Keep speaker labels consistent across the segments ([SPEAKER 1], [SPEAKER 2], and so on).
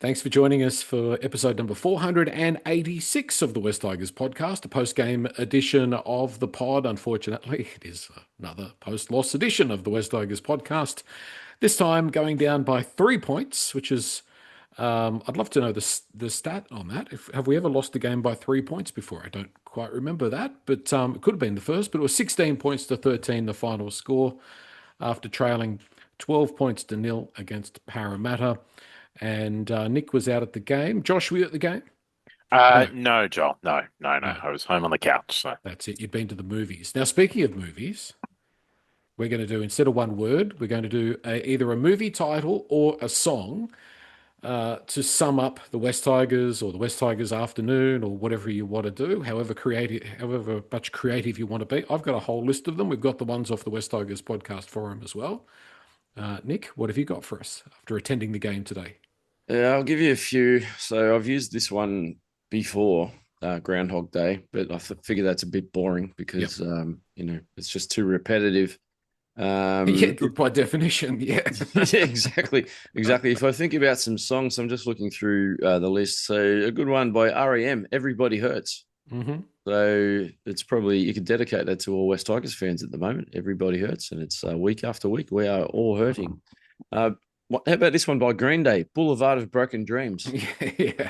[SPEAKER 1] Thanks for joining us for episode number 486 of the West Tigers podcast, a post-game edition of the pod. Unfortunately, it is another post-loss edition of the West Tigers podcast. This time going down by 3 points, which is, I'd love to know the stat on that. Have we ever lost a game by 3 points before? I don't quite remember that, but it could have been the first, but it was 16 points to 13, the final score, after trailing 12 points to nil against Parramatta. And Nick was out at the game. Josh, were you at the game? No,
[SPEAKER 2] No, Joel. No, no, no.
[SPEAKER 1] no.
[SPEAKER 2] I was home on the couch. So.
[SPEAKER 1] That's it. You've been to the movies. Now, speaking of movies, we're going to do, instead of one word, we're going to do either a movie title or a song to sum up the West Tigers or the West Tigers afternoon or whatever you want to do, however creative, however much creative you want to be. I've got a whole list of them. We've got the ones off the West Tigers podcast forum as well. Nick, what have you got for us after attending the game today?
[SPEAKER 3] Yeah, I'll give you a few. So I've used this one before, Groundhog Day, but I figure that's a bit boring
[SPEAKER 1] Yep.
[SPEAKER 3] because it's just too repetitive.
[SPEAKER 1] Yeah, by definition, yeah.
[SPEAKER 3] Yeah, exactly, exactly. If I think about some songs, I'm just looking through the list. So a good one by REM, "Everybody Hurts."
[SPEAKER 1] hmm
[SPEAKER 3] So it's probably you could dedicate that to all West Tigers fans at the moment. Everybody hurts, and it's week after week we are all hurting. Uh, how about this one by Green Day, "Boulevard of Broken Dreams"?
[SPEAKER 1] Yeah,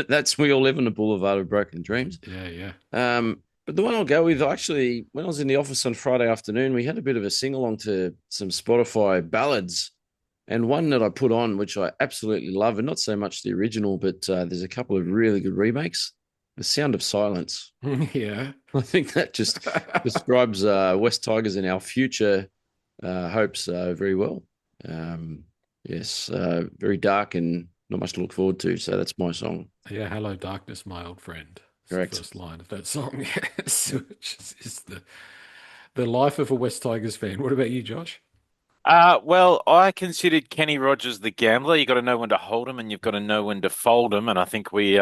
[SPEAKER 3] That's we all live in a boulevard of broken dreams.
[SPEAKER 1] yeah, yeah.
[SPEAKER 3] But the one I'll go with, actually, when I was in the office on Friday afternoon, we had a bit of a sing along to some Spotify ballads, and one that I put on, which I absolutely love, and not so much the original, but there's a couple of really good remakes. "The Sound of Silence."
[SPEAKER 1] Yeah.
[SPEAKER 3] I think that just describes West Tigers and our future hopes very well. Yes, very dark and not much to look forward to. So that's my song.
[SPEAKER 1] Yeah, hello, darkness, my old friend. It's the
[SPEAKER 3] Correct.
[SPEAKER 1] first line of that song. Yes, which is the life of a West Tigers fan. What about you, Josh?
[SPEAKER 2] Well, I considered Kenny Rogers the gambler. You got to know when to hold him, and you've got to know when to fold him. And I think we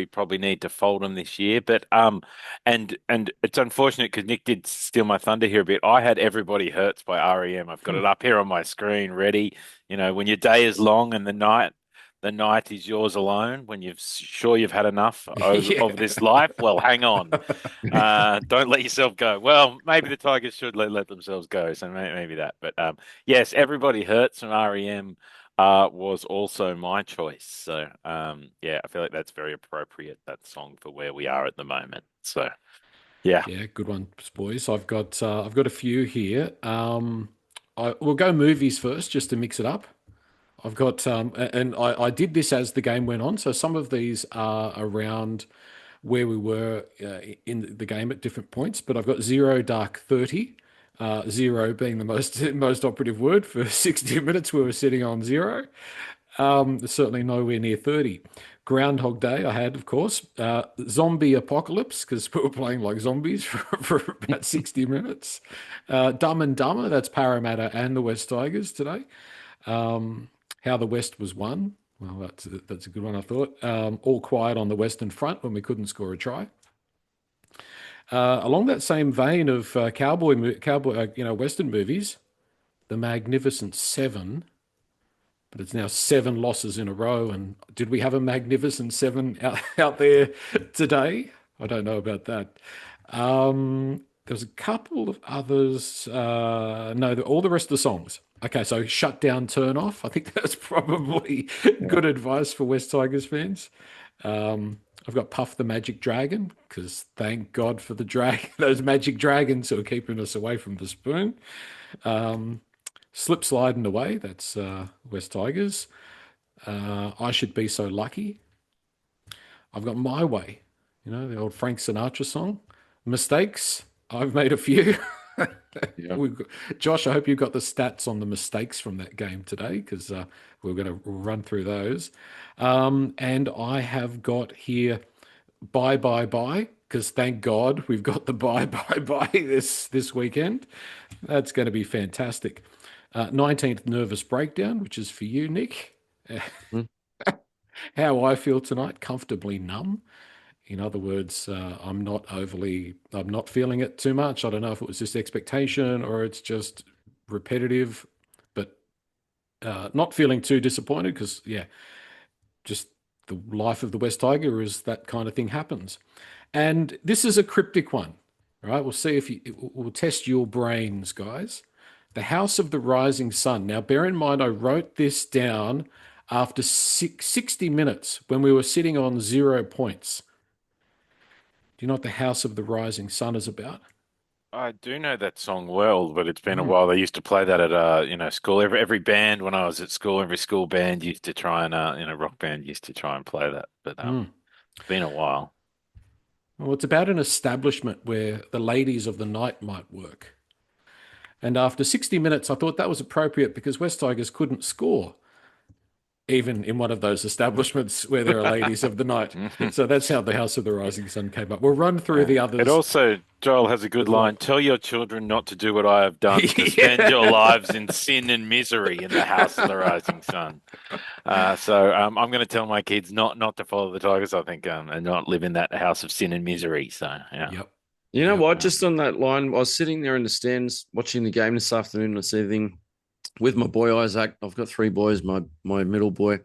[SPEAKER 2] probably need to fold him this year. But and it's unfortunate because Nick did steal my thunder here a bit. I had "Everybody Hurts" by REM. I've got it up here on my screen, ready. You know, when your day is long and the night is yours alone. When you've sure you've had enough of
[SPEAKER 1] Yeah.
[SPEAKER 2] this life, well, hang on. Don't let yourself go. Well, maybe the Tigers should let themselves go. So maybe that. But yes, "Everybody Hurts" from REM was also my choice. So yeah, I feel like that's very appropriate, that song, for where we are at the moment. So yeah.
[SPEAKER 1] Yeah, good one, boys. I've got a few here. We'll go movies first, just to mix it up. I've got and I did this as the game went on, so some of these are around where we were in the game at different points. But I've got zero dark 30, zero being the most operative word for 60 minutes. We were sitting on zero. Certainly nowhere near 30. Groundhog Day, I had, of course. Zombie Apocalypse, because we were playing like zombies for about 60 minutes. Dumb and Dumber, that's Parramatta and the West Tigers today. How the West was won. Well, that's a good one, I thought. All Quiet on the Western Front when we couldn't score a try. Along that same vein of cowboy, Western movies, The Magnificent Seven, but it's now seven losses in a row. And did we have a Magnificent Seven out there today? I don't know about that. There's a couple of others. No, all the rest of the songs. Okay, so shut down, turn off. I think that's probably
[SPEAKER 3] Yeah.
[SPEAKER 1] good advice for West Tigers fans. I've got Puff the Magic Dragon because thank God for the those magic dragons who are keeping us away from the spoon. Slip sliding away. That's West Tigers. I should be so lucky. I've got My Way. The old Frank Sinatra song. Mistakes. I've made a few.
[SPEAKER 3] Yeah.
[SPEAKER 1] Josh, I hope you got the stats on the mistakes from that game today because we're going to run through those. And I have got here Bye Bye Bye because thank God we've got the Bye Bye Bye this weekend. That's going to be fantastic. 19th Nervous Breakdown, which is for you, Nick.
[SPEAKER 3] Mm.
[SPEAKER 1] How I feel tonight, comfortably numb. In other words, I'm not feeling it too much. I don't know if it was just expectation or it's just repetitive, but not feeling too disappointed because, yeah, just the life of the West Tiger is that kind of thing happens. And this is a cryptic one, right? We'll see if we'll test your brains, guys. The House of the Rising Sun. Now, bear in mind, I wrote this down after 60 minutes when we were sitting on 0 points. Do you know what the House of the Rising Sun is about?
[SPEAKER 2] I do know that song well, but it's been a
[SPEAKER 1] Mm.
[SPEAKER 2] while. They used to play that at school. Every band when I was at school, every school band used to try and rock band used to try and play that. But
[SPEAKER 1] Mm.
[SPEAKER 2] it's been a while.
[SPEAKER 1] Well, it's about an establishment where the ladies of the night might work. And after 60 minutes, I thought that was appropriate because West Tigers couldn't score, even in one of those establishments where there are ladies of the night. So that's how the House of the Rising Sun came up. We'll run through the
[SPEAKER 2] It
[SPEAKER 1] others
[SPEAKER 2] also, Joel has a good
[SPEAKER 1] as well.
[SPEAKER 2] line. Tell your children not to do what I have done, to spend your lives in sin and misery in the house of the rising sun. So I'm going to tell my kids not to follow the Tigers, I think, and not live in that house of sin and misery. So, yeah.
[SPEAKER 1] Yep.
[SPEAKER 3] You know what?
[SPEAKER 2] Yeah.
[SPEAKER 3] Just on that line, I was sitting there in the stands watching the game this afternoon, this evening, with my boy Isaac. I've got three boys. My middle boy,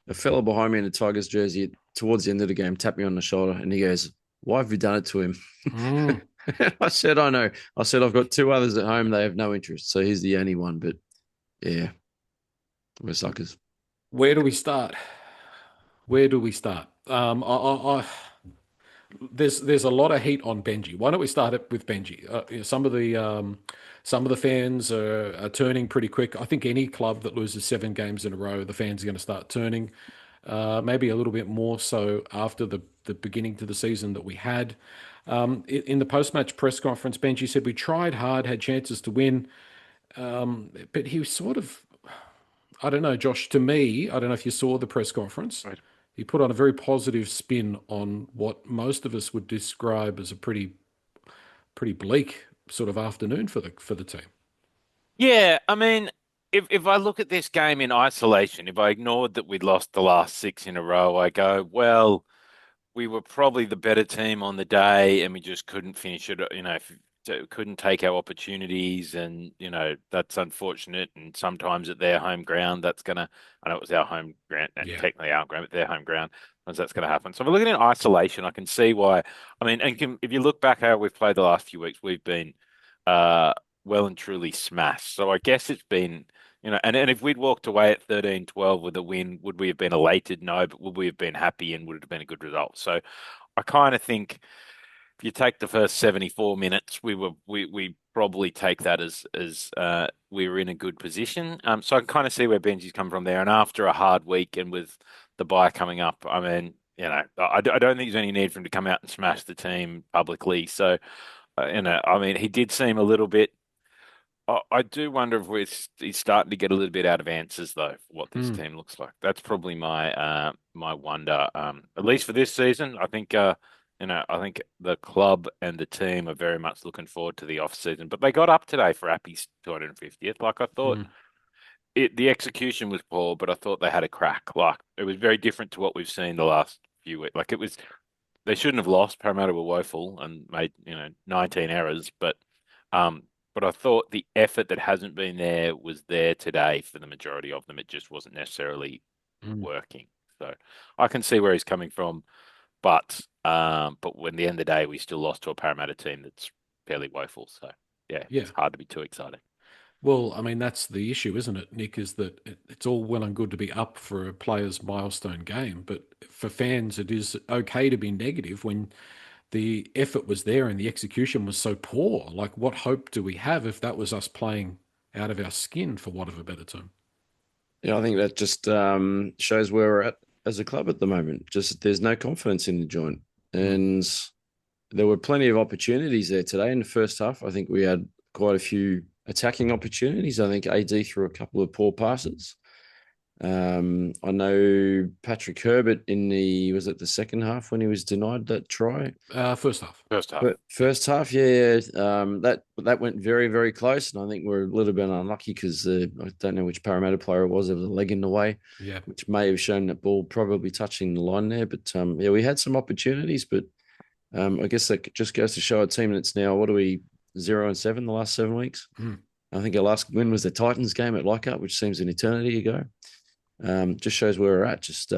[SPEAKER 3] a fella behind me in the Tigers jersey, towards the end of the game, tapped me on the shoulder, and he goes, "Why have you done it to him?"
[SPEAKER 1] Mm.
[SPEAKER 3] I said, "I know." I said, "I've got two others at home. They have no interest, so he's the only one." But yeah, we're suckers.
[SPEAKER 1] Where do we start? Where do we start? There's a lot of heat on Benji. Why don't we start it with Benji? Some of the fans are turning pretty quick. I think any club that loses 7 games in a row, the fans are going to start turning. Maybe a little bit more so after the beginning to the season that we had. In the post-match press conference, Benji said we tried hard, had chances to win, but he was sort of, I don't know, Josh. To me, I don't know if you saw the press conference.
[SPEAKER 2] Right.
[SPEAKER 1] He put on a very positive spin on what most of us would describe as a pretty bleak sort of afternoon for the team.
[SPEAKER 2] Yeah, I mean, if I look at this game in isolation, if I ignored that we'd lost the last 6 in a row, I go, well, we were probably the better team on the day, and we just couldn't finish it. Couldn't take our opportunities, and that's unfortunate. And sometimes at their home ground, I know it was our home ground,
[SPEAKER 1] Yeah.
[SPEAKER 2] technically our ground, but their home ground, that's going to happen. So if I look at it in isolation, I can see why. I mean, if you look back how we've played the last few weeks, we've been uh, well and truly smashed. So I guess it's been. And if we'd walked away at 13-12 with a win, would we have been elated? No, but would we have been happy and would it have been a good result? So I kind of think if you take the first 74 minutes, we probably take that as we were in a good position. So I can kind of see where Benji's come from there. And after a hard week and with the bye coming up, I mean, I don't think there's any need for him to come out and smash the team publicly. So, I mean, he did seem a little bit. I do wonder if he's starting to get a little bit out of answers though for what this
[SPEAKER 1] Mm.
[SPEAKER 2] team looks like. That's probably my wonder. At least for this season, I think I think the club and the team are very much looking forward to the off season. But they got up today for Appy's 250th. Like I thought,
[SPEAKER 1] Mm.
[SPEAKER 2] the execution was poor, but I thought they had a crack. Like it was very different to what we've seen the last few weeks. Like it was, they shouldn't have lost. Parramatta were woeful and made 19 errors, but I thought the effort that hasn't been there was there today for the majority of them. It just wasn't necessarily
[SPEAKER 1] Mm.
[SPEAKER 2] working. So I can see where he's coming from, but when the end of the day, we still lost to a Parramatta team that's fairly woeful. So yeah,
[SPEAKER 1] Yeah.
[SPEAKER 2] it's hard to be too excited.
[SPEAKER 1] Well, I mean, that's the issue, isn't it, Nick? Is that it's all well and good to be up for a player's milestone game, but for fans, it is okay to be negative when the effort was there and the execution was so poor. Like, what hope do we have if that was us playing out of our skin, for want of a better term?
[SPEAKER 3] Yeah, I think that just shows where we're at as a club at the moment. Just there's no confidence in the joint,
[SPEAKER 1] Mm.
[SPEAKER 3] and there were plenty of opportunities there today in the first half. I think we had quite a few attacking opportunities. I think AD threw a couple of poor passes. I know Patrick Herbert was it the second half when he was denied that try?
[SPEAKER 1] First half.
[SPEAKER 2] First half.
[SPEAKER 3] But first half, yeah, that went very, very close, and I think we're a little bit unlucky because I don't know which Parramatta player it was. There was a leg in the way,
[SPEAKER 1] Yeah.
[SPEAKER 3] which may have shown that ball probably touching the line there. But yeah, we had some opportunities, but I guess that just goes to show a team that's now, what are we, 0-7 the last 7 weeks?
[SPEAKER 1] Mm.
[SPEAKER 3] I think our last win was the Titans game at Leichhardt, which seems an eternity ago. just shows where we're at. Just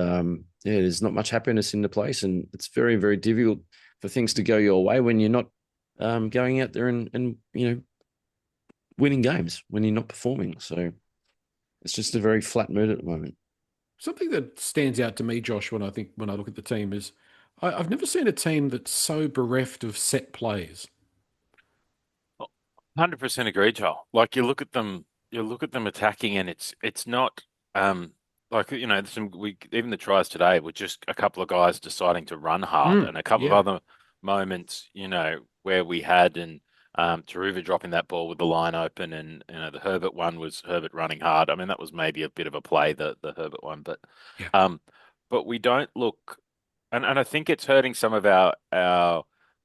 [SPEAKER 3] there's not much happiness in the place, and it's very, very difficult for things to go your way when you're not going out there and winning games when you're not performing. So it's just a very flat mood at the moment.
[SPEAKER 1] Something that stands out to me, Josh, when I look at the team is I've never seen a team that's so bereft of set plays.
[SPEAKER 2] 100% agree, Joel. Like you look at them attacking, and it's not like we even the tries today were just a couple of guys deciding to run hard, and a couple of
[SPEAKER 1] Yeah,
[SPEAKER 2] other moments, where we had and Taruva dropping that ball with the line open, and the Herbert one was Herbert running hard. I mean, that was maybe a bit of a play, the Herbert one,
[SPEAKER 1] yeah.
[SPEAKER 2] um, but we don't look, and I think it's hurting some of our.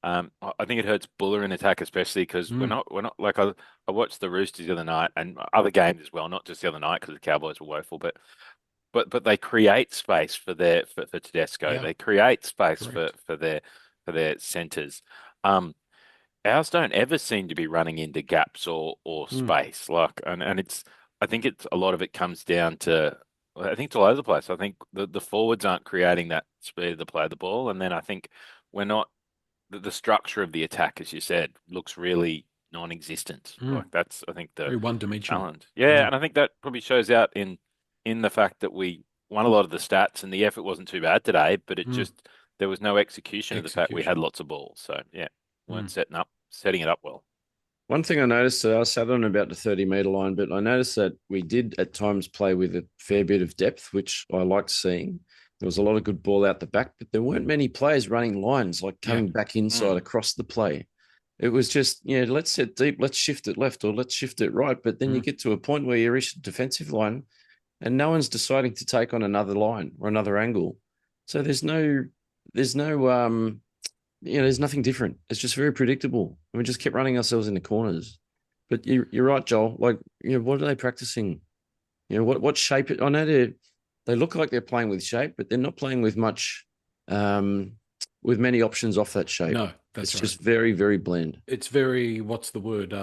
[SPEAKER 2] I think it hurts Buller in attack, especially because
[SPEAKER 1] Mm,
[SPEAKER 2] we're not like I watched the Roosters the other night and other games as well, not just the other night because the Cowboys were woeful, but they create space for Tedesco.
[SPEAKER 1] yeah,
[SPEAKER 2] They create space
[SPEAKER 1] correct.
[SPEAKER 2] for their centers. Um, Ours don't ever seem to be running into gaps or
[SPEAKER 1] Mm,
[SPEAKER 2] space. And it's I think it's a lot of it comes down to I think it's all over the place. I think the forwards aren't creating that speed to play the ball, and then I think we're not the structure of the attack, as you said, looks really non-existent.
[SPEAKER 1] mm.
[SPEAKER 2] Like that's I think the
[SPEAKER 1] Very one-dimensional.
[SPEAKER 2] challenge. Yeah,
[SPEAKER 1] Mm,
[SPEAKER 2] and I think that probably shows out in the fact that we won a lot of the stats and the effort wasn't too bad today, but it
[SPEAKER 1] mm.
[SPEAKER 2] just there was no execution of the fact we had
[SPEAKER 1] Execution.
[SPEAKER 2] lots of balls. So yeah, weren't
[SPEAKER 1] Mm,
[SPEAKER 2] setting it up well.
[SPEAKER 3] One thing I noticed, I sat on about the 30-meter line, but I noticed that we did at times play with a fair bit of depth, which I liked seeing. There was a lot of good ball out the back, but there weren't many players running lines, like
[SPEAKER 1] yeah.
[SPEAKER 3] coming back inside
[SPEAKER 2] Mm.
[SPEAKER 3] across the play. It was just, let's set deep, let's shift it left or let's shift it right. But then you
[SPEAKER 1] Mm,
[SPEAKER 3] get to a point where you reach the defensive line and no one's deciding to take on another line or another angle. So there's nothing different. It's just very predictable. And we just kept running ourselves into corners. But you're right, Joel. Like, what are they practicing? What shape? I know they look like they're playing with shape, but they're not playing with much, um, with many options off that shape.
[SPEAKER 1] no, that's
[SPEAKER 3] It's
[SPEAKER 1] right.
[SPEAKER 3] just very, very bland.
[SPEAKER 1] It's very, what's the word?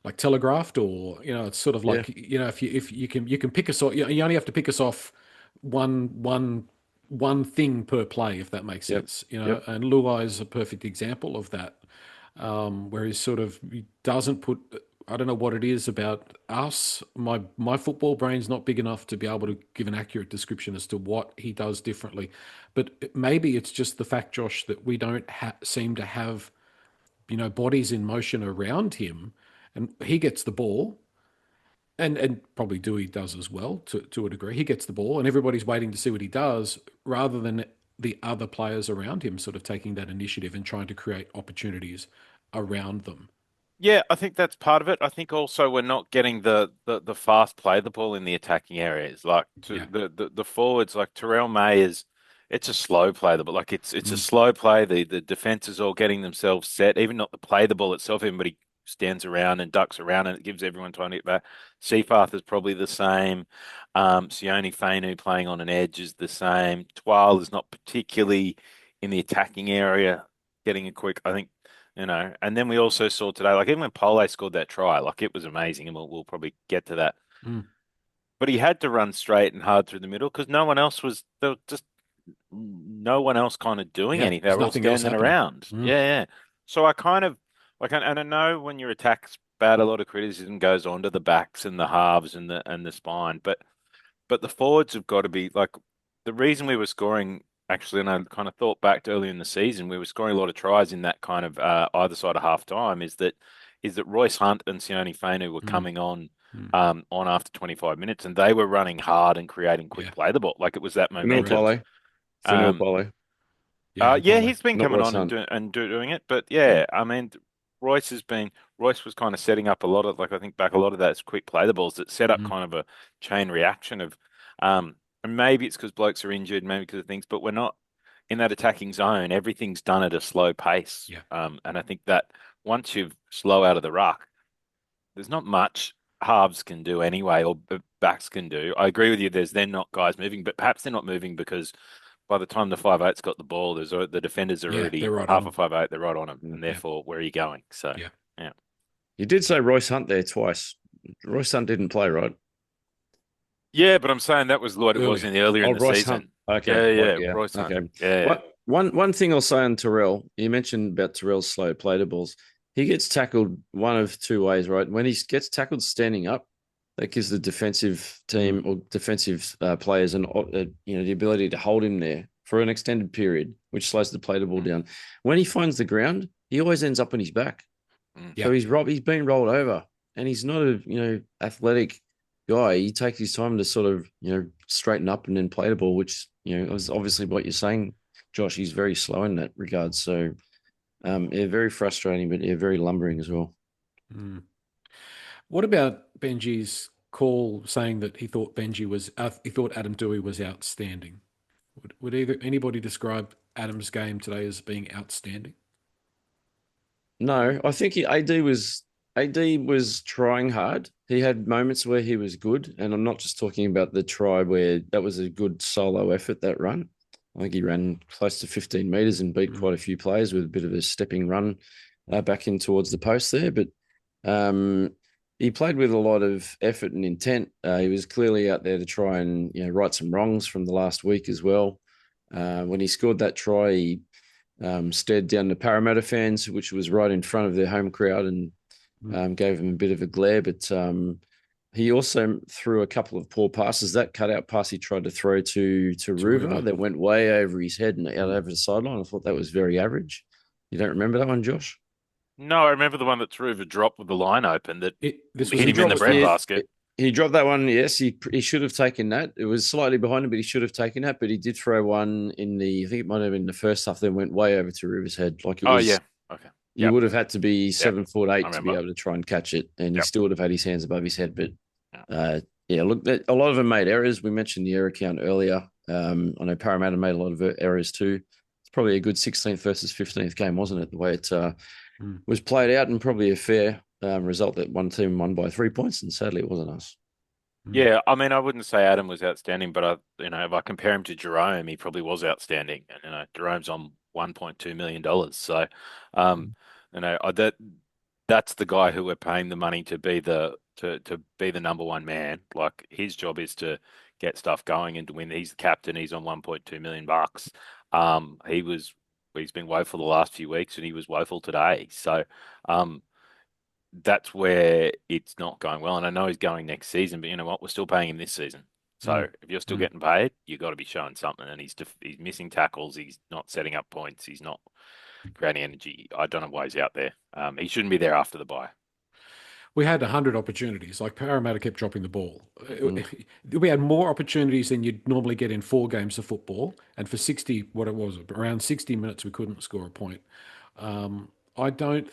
[SPEAKER 1] Like telegraphed, or it's sort of
[SPEAKER 3] Yeah,
[SPEAKER 1] like if you can pick us off. You only have to pick us off one thing per play, if that makes
[SPEAKER 3] yep,
[SPEAKER 1] sense.
[SPEAKER 3] yep.
[SPEAKER 1] And Luai is a perfect example of that, where he doesn't put. I don't know what it is about us. My football brain's not big enough to be able to give an accurate description as to what he does differently, but maybe it's just the fact, Josh, that we don't seem to have bodies in motion around him, and he gets the ball, and probably Doueihi does as well to a degree. He gets the ball, and everybody's waiting to see what he does, rather than the other players around him sort of taking that initiative and trying to create opportunities around them.
[SPEAKER 2] Yeah, I think that's part of it. I think also we're not getting the fast play the ball in the attacking areas. Like to
[SPEAKER 1] Yeah.
[SPEAKER 2] the forwards, like Terrell May is it's a slow play the ball. Like it's a
[SPEAKER 1] Mm.
[SPEAKER 2] slow play. The defense is all getting themselves set, even not the play the ball itself. Everybody stands around and ducks around and it gives everyone time to get back. Seafath is probably the same. Sione Fainu playing on an edge is the same. Twal is not particularly in the attacking area, getting a quick, I think and then we also saw today, like even when Pole scored that try, like it was amazing, and we'll probably get to that.
[SPEAKER 1] Mm.
[SPEAKER 2] But he had to run straight and hard through the middle because no one else was there was just no one else kind of doing
[SPEAKER 1] Yeah,
[SPEAKER 2] anything. They
[SPEAKER 1] there's
[SPEAKER 2] were all
[SPEAKER 1] nothing else
[SPEAKER 2] standing
[SPEAKER 1] happening.
[SPEAKER 2] around.
[SPEAKER 1] Mm.
[SPEAKER 2] Yeah, yeah. So I kind of like, and I know when your attack's bad, a lot of criticism goes on to the backs and the halves and the spine, but the forwards have got to be like the reason we were scoring actually, and I kind of thought back to early in the season, we were scoring a lot of tries in that kind of either side of half time. Is that Royce Hunt and Sione Fainu were
[SPEAKER 1] Mm.
[SPEAKER 2] coming
[SPEAKER 1] Mm.
[SPEAKER 2] on after 25 minutes, and they were running hard and creating quick
[SPEAKER 1] Yeah,
[SPEAKER 2] play the ball. Like it was that
[SPEAKER 3] Fanua
[SPEAKER 2] momentum.
[SPEAKER 1] correct.
[SPEAKER 3] Pole. Fanua
[SPEAKER 2] Um,
[SPEAKER 3] Pole.
[SPEAKER 1] Yeah, and
[SPEAKER 2] yeah,
[SPEAKER 1] Pole.
[SPEAKER 2] he's been
[SPEAKER 3] Not
[SPEAKER 2] coming
[SPEAKER 3] Royce
[SPEAKER 2] on and
[SPEAKER 3] Hunt.
[SPEAKER 2] doing it, but
[SPEAKER 3] Yeah.
[SPEAKER 2] yeah, I mean, Royce was kind of setting up a lot of like I think back a lot of that's quick play the balls that set up
[SPEAKER 1] Mm.
[SPEAKER 2] kind of a chain reaction of, and maybe it's because blokes are injured, maybe because of things, but we're not in that attacking zone. Everything's done at a slow pace,
[SPEAKER 1] Yeah.
[SPEAKER 2] and I think that once you slow out of the ruck, there's not much halves can do anyway, or backs can do. I agree with you. There's then not guys moving, but perhaps they're not moving because by the time the 5'8's got the ball, the defenders are
[SPEAKER 1] Yeah, they're
[SPEAKER 2] already
[SPEAKER 1] right on
[SPEAKER 2] half a
[SPEAKER 1] him.
[SPEAKER 2] 5'8. They're right on them,
[SPEAKER 3] Mm.
[SPEAKER 2] and
[SPEAKER 1] Yeah.
[SPEAKER 2] therefore where are you going? So
[SPEAKER 1] Yeah.
[SPEAKER 2] yeah,
[SPEAKER 3] You did say Royce Hunt there twice. Royce Hunt didn't play, right?
[SPEAKER 2] Yeah, but I'm saying that was what it was
[SPEAKER 1] earlier.
[SPEAKER 2] in the earlier
[SPEAKER 3] Oh,
[SPEAKER 2] in the
[SPEAKER 3] Royce Hunt.
[SPEAKER 2] season.
[SPEAKER 3] Okay,
[SPEAKER 2] Yeah,
[SPEAKER 3] right,
[SPEAKER 2] yeah,
[SPEAKER 3] yeah,
[SPEAKER 2] Royce Hunt.
[SPEAKER 3] okay.
[SPEAKER 2] Yeah,
[SPEAKER 3] One thing I'll say on Terrell, you mentioned about Terrell's slow play balls. He gets tackled one of two ways, right? When he gets tackled standing up, that gives the defensive
[SPEAKER 1] Mm.
[SPEAKER 3] team or defensive players the ability to hold him there for an extended period, which slows the play ball
[SPEAKER 2] mm,
[SPEAKER 3] down. When he finds the ground, he always ends up on his back.
[SPEAKER 2] mm.
[SPEAKER 1] Yeah.
[SPEAKER 3] So he's been rolled over, and he's not a athletic guy. He takes his time to sort of straighten up and then play the ball, which is obviously what you're saying, Josh. He's very slow in that regard. So yeah, very frustrating, but yeah, very lumbering as well.
[SPEAKER 1] Mm. What about Benji's call saying that he thought Adam Doueihi was outstanding? Would either anybody describe Adam's game today as being outstanding?
[SPEAKER 3] No, I think AD was trying hard. He had moments where he was good, and I'm not just talking about the try where that was a good solo effort, that run. I think he ran close to 15 meters and beat
[SPEAKER 1] Mm.
[SPEAKER 3] quite a few players with a bit of a stepping run back in towards the post there. But um, he played with a lot of effort and intent. He was clearly out there to try and right some wrongs from the last week as well. When he scored that try, he stared down the Parramatta fans, which was right in front of their home crowd, and
[SPEAKER 1] Mm.
[SPEAKER 3] gave them a bit of a glare. But he also threw a couple of poor passes. That cutout pass he tried to throw to
[SPEAKER 1] To
[SPEAKER 3] Ruva
[SPEAKER 1] River.
[SPEAKER 3] that went way over his head and out
[SPEAKER 1] Mm.
[SPEAKER 3] over the sideline. I thought that was very average. You don't remember that one, Josh?
[SPEAKER 2] No, I remember the one that threw the drop with the line open that
[SPEAKER 1] This was
[SPEAKER 2] hit
[SPEAKER 3] He
[SPEAKER 1] a
[SPEAKER 2] him in the
[SPEAKER 3] dropped.
[SPEAKER 1] crossbar.
[SPEAKER 3] Yeah,
[SPEAKER 2] breadbasket.
[SPEAKER 3] he dropped that one. Yes, he should have taken that. It was slightly behind him, but he should have taken that. But he did throw one in the. I think it might have been the first half. Then went way over to River's head. Like it
[SPEAKER 2] Oh
[SPEAKER 3] was.
[SPEAKER 2] yeah. Okay.
[SPEAKER 3] You
[SPEAKER 2] Yep.
[SPEAKER 3] would have had to be
[SPEAKER 2] Yep.
[SPEAKER 3] 7 foot
[SPEAKER 2] I
[SPEAKER 3] 8 to be
[SPEAKER 2] remember.
[SPEAKER 3] able to try and catch it, and he
[SPEAKER 2] Yep.
[SPEAKER 3] still would have had his hands above his head. But
[SPEAKER 2] Yeah.
[SPEAKER 3] yeah, look, a lot of them made errors. We mentioned the error count earlier. I know Parramatta made a lot of errors too. It's probably a good 16th versus 15th game, wasn't it? The way it
[SPEAKER 1] Mm.
[SPEAKER 3] was played out, and probably a fair result that one team won by 3 points, and sadly it wasn't us.
[SPEAKER 1] Mm.
[SPEAKER 2] Yeah, I mean, I wouldn't say Adam was outstanding, but if I compare him to Jerome, he probably was outstanding. And Jerome's on $1.2 million, so um, that's the guy who we're paying the money to be to be the number one man. Like his job is to get stuff going and to win. He's the captain. He's on 1.2 million bucks. He's been woeful the last few weeks, and he was woeful today. So um, that's where it's not going well. And I know he's going next season, but you know what? We're still paying him this season. So
[SPEAKER 1] Mm.
[SPEAKER 2] if you're still
[SPEAKER 1] Mm.
[SPEAKER 2] getting paid, you got to be showing something. And he's missing tackles. He's not setting up points. He's not creating energy. I don't know why he's out there. He shouldn't be there after the bye.
[SPEAKER 1] We had 100 opportunities. Like Parramatta kept dropping the ball.
[SPEAKER 3] Mm.
[SPEAKER 1] We had more opportunities than you'd normally get in 4 games of football. And for 60, what it was, around 60 minutes, we couldn't score a point. Um, I don't.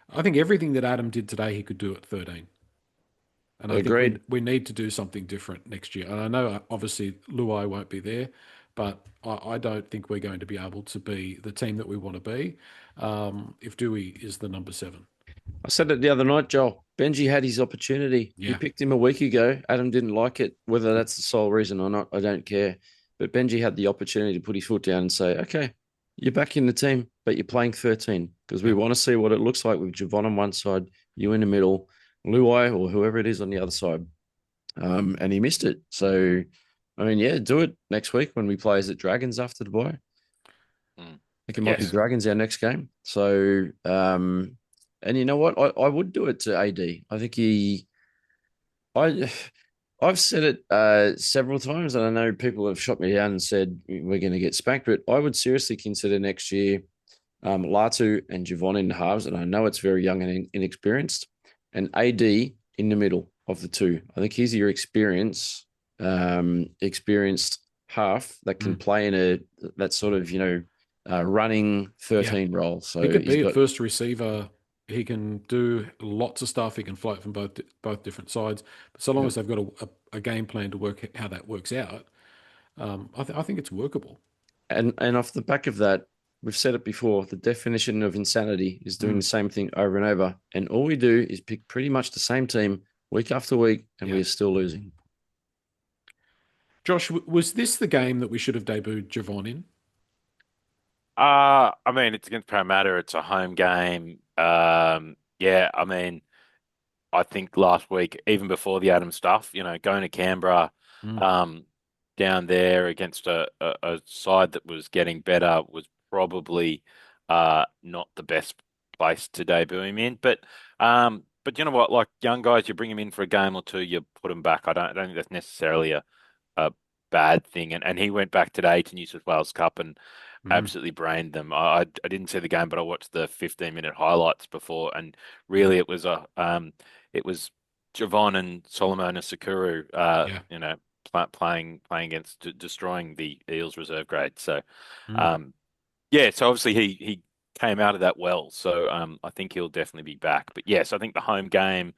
[SPEAKER 1] I think everything that Adam did today, he could do at 13. And I think we
[SPEAKER 3] Agreed.
[SPEAKER 1] we need to do something different next year. And I know obviously Luai won't be there, but I don't think we're going to be able to be the team that we want to be if Dewey is the number 7.
[SPEAKER 3] I said it the other night, Joel. Benji had his opportunity. You
[SPEAKER 1] Yeah.
[SPEAKER 3] picked him a week ago. Adam didn't like it. Whether that's the sole reason or not, I don't care. But Benji had the opportunity to put his foot down and say, okay, you're back in the team, but you're playing 13 because we
[SPEAKER 1] Yeah.
[SPEAKER 3] want to see what it looks like with Javon on one side, you in the middle, Luai or whoever it is on the other side. And he missed it. So, I mean, yeah, do it next week when we play as it Dragons after the bye.
[SPEAKER 2] Mm.
[SPEAKER 3] I think it might be
[SPEAKER 2] Yes.
[SPEAKER 3] Dragons our next game. So, and you know what? I would do it to AD. I think I, I've said it several times, and I know people have shot me down and said we're going to get spanked, but I would seriously consider next year Latu and Javon in the halves, and I know it's very young and inexperienced, and AD in the middle of the two. I think he's your experienced half that can
[SPEAKER 1] Mm.
[SPEAKER 3] play in that sort of running
[SPEAKER 1] Yeah.
[SPEAKER 3] 13 role. So
[SPEAKER 1] He could
[SPEAKER 3] he's
[SPEAKER 1] be a
[SPEAKER 3] got
[SPEAKER 1] first receiver. He can do lots of stuff. He can float from both different sides. But so long
[SPEAKER 3] yeah.
[SPEAKER 1] as they've got a game plan to work how that works out, I think it's workable.
[SPEAKER 3] And off the back of that, we've said it before. The definition of insanity is doing
[SPEAKER 1] Mm.
[SPEAKER 3] the same thing over and over, and all we do is pick pretty much the same team week after week, and
[SPEAKER 1] Yeah.
[SPEAKER 3] we are still losing.
[SPEAKER 1] Josh, was this the game that we should have debuted Javon in?
[SPEAKER 2] I mean, it's against Parramatta. It's a home game. Yeah, I mean, I think last week, even before the Adam stuff, going to Canberra,
[SPEAKER 1] Mm.
[SPEAKER 2] down there against a side that was getting better was probably not the best place to debut him in. But you know what? Like young guys, you bring him in for a game or two, you put him back. I don't think that's necessarily a bad thing. And he went back today to New South Wales Cup and
[SPEAKER 1] Mm.
[SPEAKER 2] absolutely brained them. I didn't see the game, but I watched the 15-minute highlights before, and really it was Javon and Solomon Sakuru,
[SPEAKER 1] Yeah.
[SPEAKER 2] playing against destroying the Eels reserve grade. So,
[SPEAKER 1] Mm.
[SPEAKER 2] um, yeah, so obviously he came out of that well. So I think he'll definitely be back. But yes, I think the home game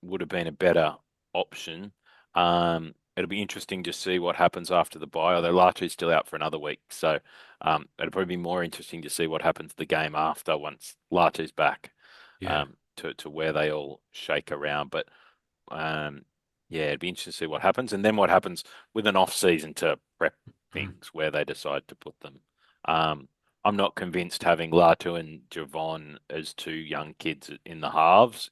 [SPEAKER 2] would have been a better option. It'll be interesting to see what happens after the bye, although Larcher's still out for another week. So it'll probably be more interesting to see what happens the game after once Larcher's back,
[SPEAKER 1] Yeah.
[SPEAKER 2] to where they all shake around. But yeah, it'd be interesting to see what happens, and then what happens with an off season to prep
[SPEAKER 1] Mm.
[SPEAKER 2] things where they decide to put them. I'm not convinced having Latu and Javon as two young kids in the halves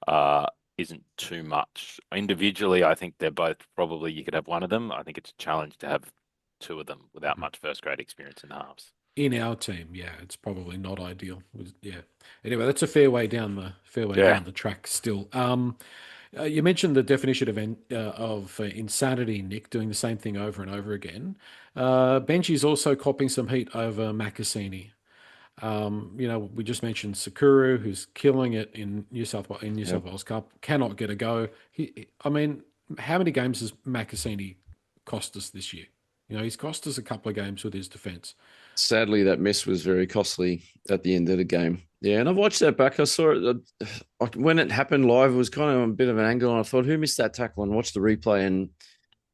[SPEAKER 2] uh, isn't too much. Individually, I think they're both probably you could have one of them. I think it's a challenge to have two of them without
[SPEAKER 1] Mm.
[SPEAKER 2] much first grade experience in the halves.
[SPEAKER 1] In our team, yeah, it's probably not ideal. Yeah. Anyway, that's a fair way down
[SPEAKER 2] Yeah.
[SPEAKER 1] the track still. You mentioned the definition of insanity, Nick, doing the same thing over and over again. Benji's also copping some heat over Makasini. We just mentioned Sakuru, who's killing it in New
[SPEAKER 3] Yep.
[SPEAKER 1] South Wales Cup, cannot get a go. I mean, how many games has Makasini cost us this year? He's cost us a couple of games with his defence.
[SPEAKER 3] Sadly, that miss was very costly at the end of the game. Yeah, and I've watched that back. I saw it when it happened live. It was kind of a bit of an angle, and I thought, who missed that tackle? And watched the replay, and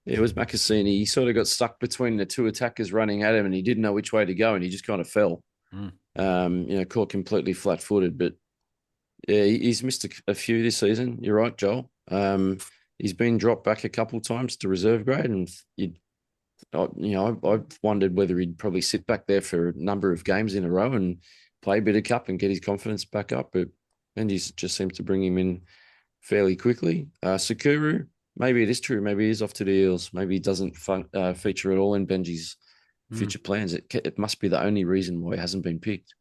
[SPEAKER 3] it was Makasini. He sort of got stuck between the two attackers running at him, and he didn't know which way to go, and he just kind of fell.
[SPEAKER 1] Mm.
[SPEAKER 3] Caught completely flat-footed. But yeah, he's missed a few this season. You're right, Joel. He's been dropped back a couple of times to reserve grade, and I've wondered whether he'd probably sit back there for a number of games in a row and play a bit of cup and get his confidence back up. But Benji just seems to bring him in fairly quickly. Sakuru, maybe it is true. Maybe he's off to the Eels. Maybe he doesn't feature at all in Benji's future plans. It must be the only reason why he hasn't been picked.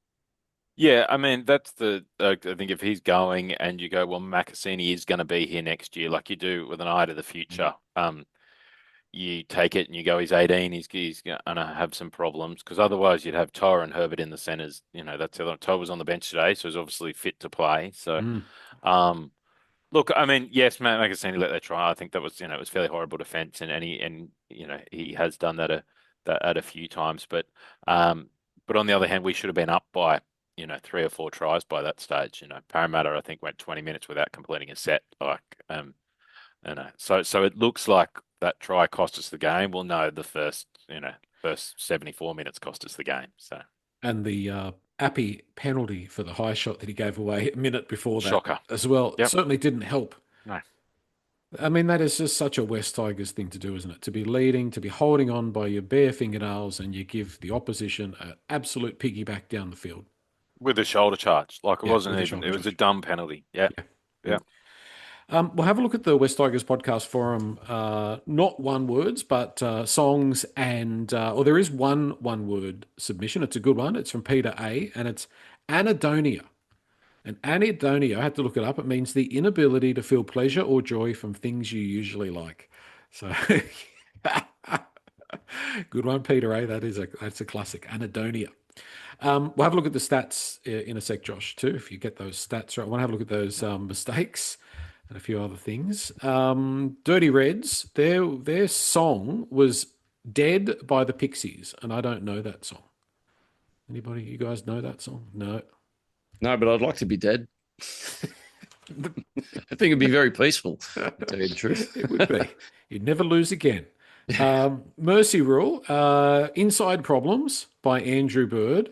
[SPEAKER 2] Yeah, I mean that's I think if he's going and you go, well, Makasini is going to be here next year, like you do with an eye to the future. You take it and you go, he's 18, he's going to have some problems because otherwise you'd have Toa and Herbert in the centres. That's Toa was on the bench today, so he's obviously fit to play. So,
[SPEAKER 1] Mm.
[SPEAKER 2] look, I mean, yes, Matt Magazine let that try. I think that was, it was fairly horrible defence, he has done that a few times, but on the other hand, we should have been up by 3 or 4 tries by that stage. Parramatta I think went 20 minutes without completing a set, so it looks like that try cost us the game. Well, no, the first 74 minutes cost us the game. So
[SPEAKER 1] And the Appy penalty for the high shot that he gave away a minute before that
[SPEAKER 2] shocker.
[SPEAKER 1] as well
[SPEAKER 2] Yep.
[SPEAKER 1] certainly didn't help.
[SPEAKER 2] No.
[SPEAKER 1] I mean, that is just such a West Tigers thing to do, isn't it? To be leading, to be holding on by your bare fingernails, and you give the opposition an absolute piggyback down the field.
[SPEAKER 2] With a shoulder charge, like it
[SPEAKER 1] Yeah,
[SPEAKER 2] wasn't
[SPEAKER 1] with a
[SPEAKER 2] even.
[SPEAKER 1] shoulder
[SPEAKER 2] It was a
[SPEAKER 1] charge.
[SPEAKER 2] dumb penalty. Yeah,
[SPEAKER 1] Yeah.
[SPEAKER 2] yeah.
[SPEAKER 1] We'll have a look at the West Tigers podcast forum. Not one words, but songs or there is one word submission. It's a good one. It's from Peter A. and it's anhedonia. And anhedonia, I had to look it up. It means the inability to feel pleasure or joy from things you usually like. So, good one, Peter A. That's a classic. Anhedonia. We'll have a look at the stats in a sec, Josh, too. If you get those stats right, I want to have a look at those mistakes and a few other things. Dirty Reds, their song was "Dead" by the Pixies, and I don't know that song. Anybody? You guys know that song? No.
[SPEAKER 3] No, but I'd like to be dead. I think it'd be very peaceful, to tell you the truth.
[SPEAKER 1] It would be. You'd never lose again. Mercy Rule, Inside Problems by Andrew Bird,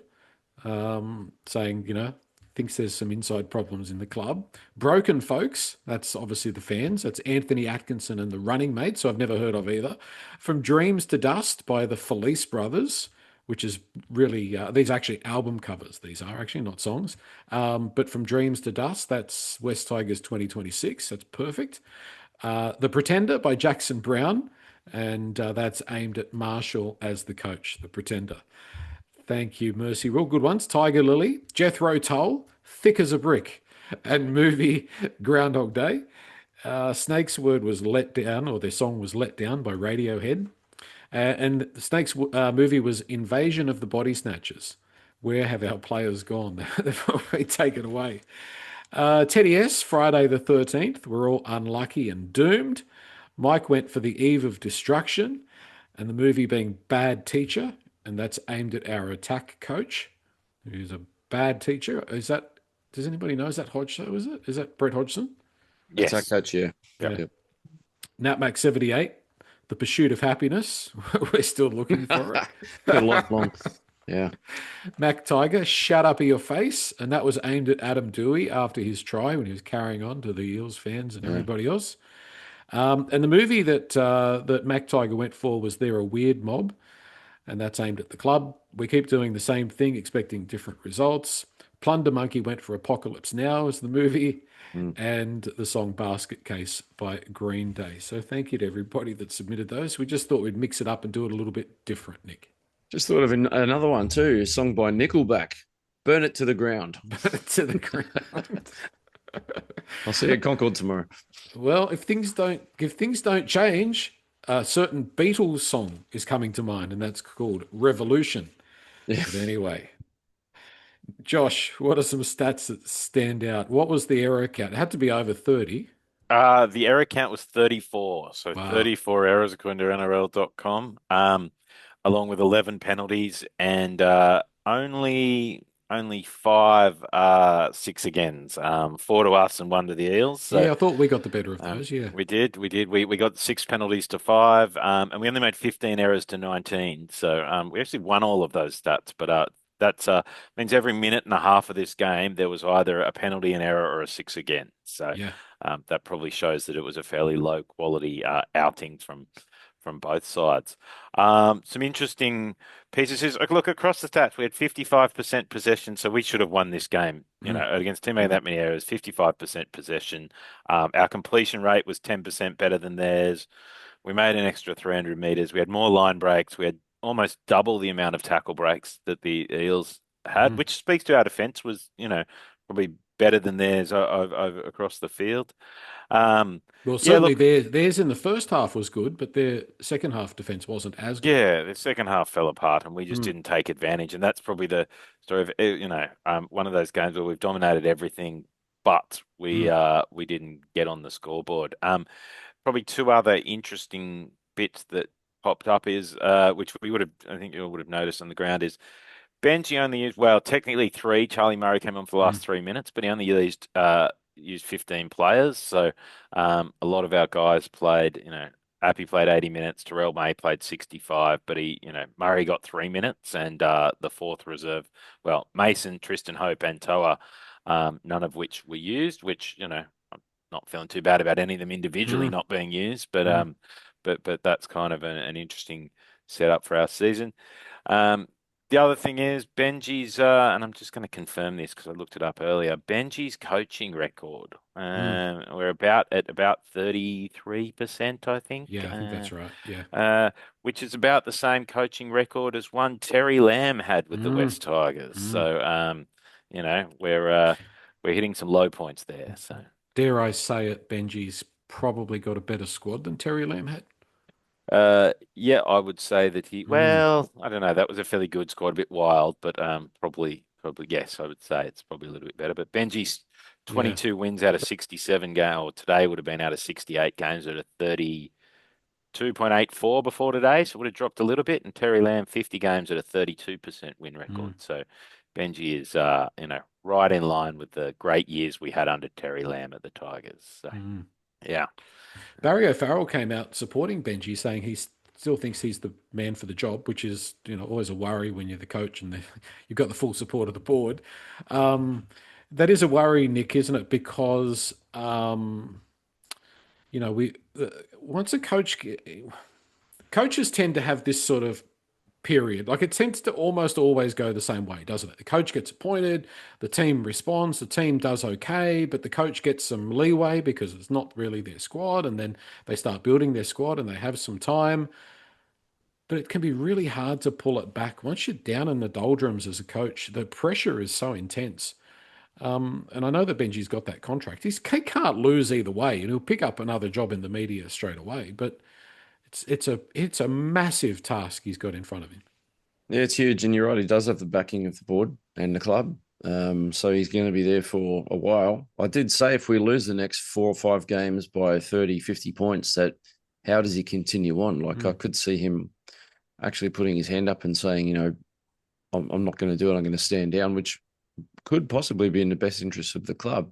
[SPEAKER 1] saying, thinks there's some inside problems in the club. Broken Folks, that's obviously the fans. That's Anthony Atkinson and the Running Mates, so I've never heard of either. From Dreams to Dust by the Felice Brothers, which is really, these are actually album covers. These are actually not songs. But From Dreams to Dust, that's West Tigers 2026. That's perfect. The Pretender by Jackson Brown, and that's aimed at Marshall as the coach, The Pretender. Thank you, Mercy. Real good ones. Tiger Lily, Jethro Tull, Thick as a Brick, and movie Groundhog Day. Snake's word was Let Down, or their song was Let Down by Radiohead. And the Snakes movie was Invasion of the Body Snatchers. Where have our players gone? They've all been taken away. Teddy S, Friday the 13th. We're all unlucky and doomed. Mike went for The Eve of Destruction, and the movie being Bad Teacher, and that's aimed at our attack coach, who's a bad teacher. Is that, does anybody know? Is that Hodgson? Is it? Is that Brett Hodgson?
[SPEAKER 3] Attack
[SPEAKER 2] Yes.
[SPEAKER 3] coach, yeah.
[SPEAKER 1] Yeah.
[SPEAKER 3] Yep.
[SPEAKER 1] Natmac 78, The Pursuit of Happiness. We're still looking for it.
[SPEAKER 3] Been lifelong. Yeah.
[SPEAKER 1] Mac Tiger, Shut Up Your Face. And that was aimed at Adam Doueihi after his try when he was carrying on to the Eels fans and everybody else. And the movie that Mac Tiger went for was They're a Weird Mob, and that's aimed at the club. We keep doing the same thing, expecting different results. Plunder Monkey went for Apocalypse Now as the movie, and the song Basket Case by Green Day. So thank you to everybody that submitted those. We just thought we'd mix it up and do it a little bit different, Nick.
[SPEAKER 3] Just thought of another one too, a song by Nickelback, Burn It to the Ground.
[SPEAKER 1] To the ground.
[SPEAKER 3] I'll see you at Concord tomorrow.
[SPEAKER 1] Well, if things don't change, a certain Beatles song is coming to mind, and that's called Revolution.
[SPEAKER 3] Yeah.
[SPEAKER 1] But anyway, Josh, what are some stats that stand out? What was the error count? It had to be over 30.
[SPEAKER 2] The error count was 34. So
[SPEAKER 1] Wow.
[SPEAKER 2] 34 errors according to NRL.com, along with 11 penalties and only five six agains, four to us and one to the Eels. So,
[SPEAKER 1] Yeah, I thought we got the better of those. Yeah.
[SPEAKER 2] we did. We got 6 penalties to 5, and we only made 15 errors to 19. So we actually won all of those stats, but that's means every minute and a half of this game there was either a penalty, an error, or a 6 again. So
[SPEAKER 1] Yeah.
[SPEAKER 2] that probably shows that it was a fairly low quality outing from both sides. Some interesting pieces is look across the stats. We had 55% possession, so we should have won this game. You know, against a team making that many errors, 55% possession. Our completion rate was 10% better than theirs. We made an extra 300 meters. We had more line breaks. We had almost double the amount of tackle breaks that the Eels had, which speaks to our defense was, probably better than theirs over across the field.
[SPEAKER 1] Well, certainly theirs in the first half was good, but their second half defense wasn't as good.
[SPEAKER 2] Yeah, the second half fell apart, and we just didn't take advantage. And that's probably the story of one of those games where we've dominated everything, but we didn't get on the scoreboard. Probably two other interesting bits that popped up is which I think you would have noticed on the ground is Benji only used technically 3. Charlie Murray came on for the last 3 minutes, but he only used 15 players. So a lot of our guys played, Appy played 80 minutes, Terrell May played 65, but Murray got 3 minutes, and the fourth reserve, Mason, Tristan Hope, and Toa, none of which were used, which, I'm not feeling too bad about any of them individually not being used, but that's kind of an interesting setup for our season. The other thing is Benji's, and I'm just going to confirm this because I looked it up earlier. Benji's coaching record, we're at about 33%, I think.
[SPEAKER 1] Yeah, I think that's right. Yeah,
[SPEAKER 2] which is about the same coaching record as one Terry Lamb had with the West Tigers. So, we're hitting some low points there. So,
[SPEAKER 1] dare I say it, Benji's probably got a better squad than Terry Lamb had.
[SPEAKER 2] Yeah, I would say that I don't know. That was a fairly good squad, a bit wild, but probably yes, I would say it's probably a little bit better. But Benji's 22 wins out of 67 games, or today would have been out of 68 games at a 32.84 before today, so it would have dropped a little bit. And Terry Lamb 50 games at a 32% win record. So Benji is right in line with the great years we had under Terry Lamb at the Tigers. So yeah.
[SPEAKER 1] Barry O'Farrell came out supporting Benji, saying he still thinks he's the man for the job, which is always a worry when you're the coach and you've got the full support of the board. That is a worry, Nick, isn't it? Because once a coaches tend to have this sort of period. Like it tends to almost always go the same way, doesn't it? The coach gets appointed, the team responds, the team does okay, but the coach gets some leeway because it's not really their squad, and then they start building their squad and they have some time. But it can be really hard to pull it back. Once you're down in the doldrums as a coach, the pressure is so intense. And I know that Benji's got that contract. He can't lose either way, and he'll pick up another job in the media straight away. But it's a massive task he's got in front of him.
[SPEAKER 3] Yeah, it's huge. And you're right, he does have the backing of the board and the club. So he's going to be there for a while. I did say if we lose the next 4 or 5 games by 30, 50 points, that how does he continue on? Like I could see him actually putting his hand up and saying, I'm not going to do it. I'm going to stand down, which could possibly be in the best interest of the club.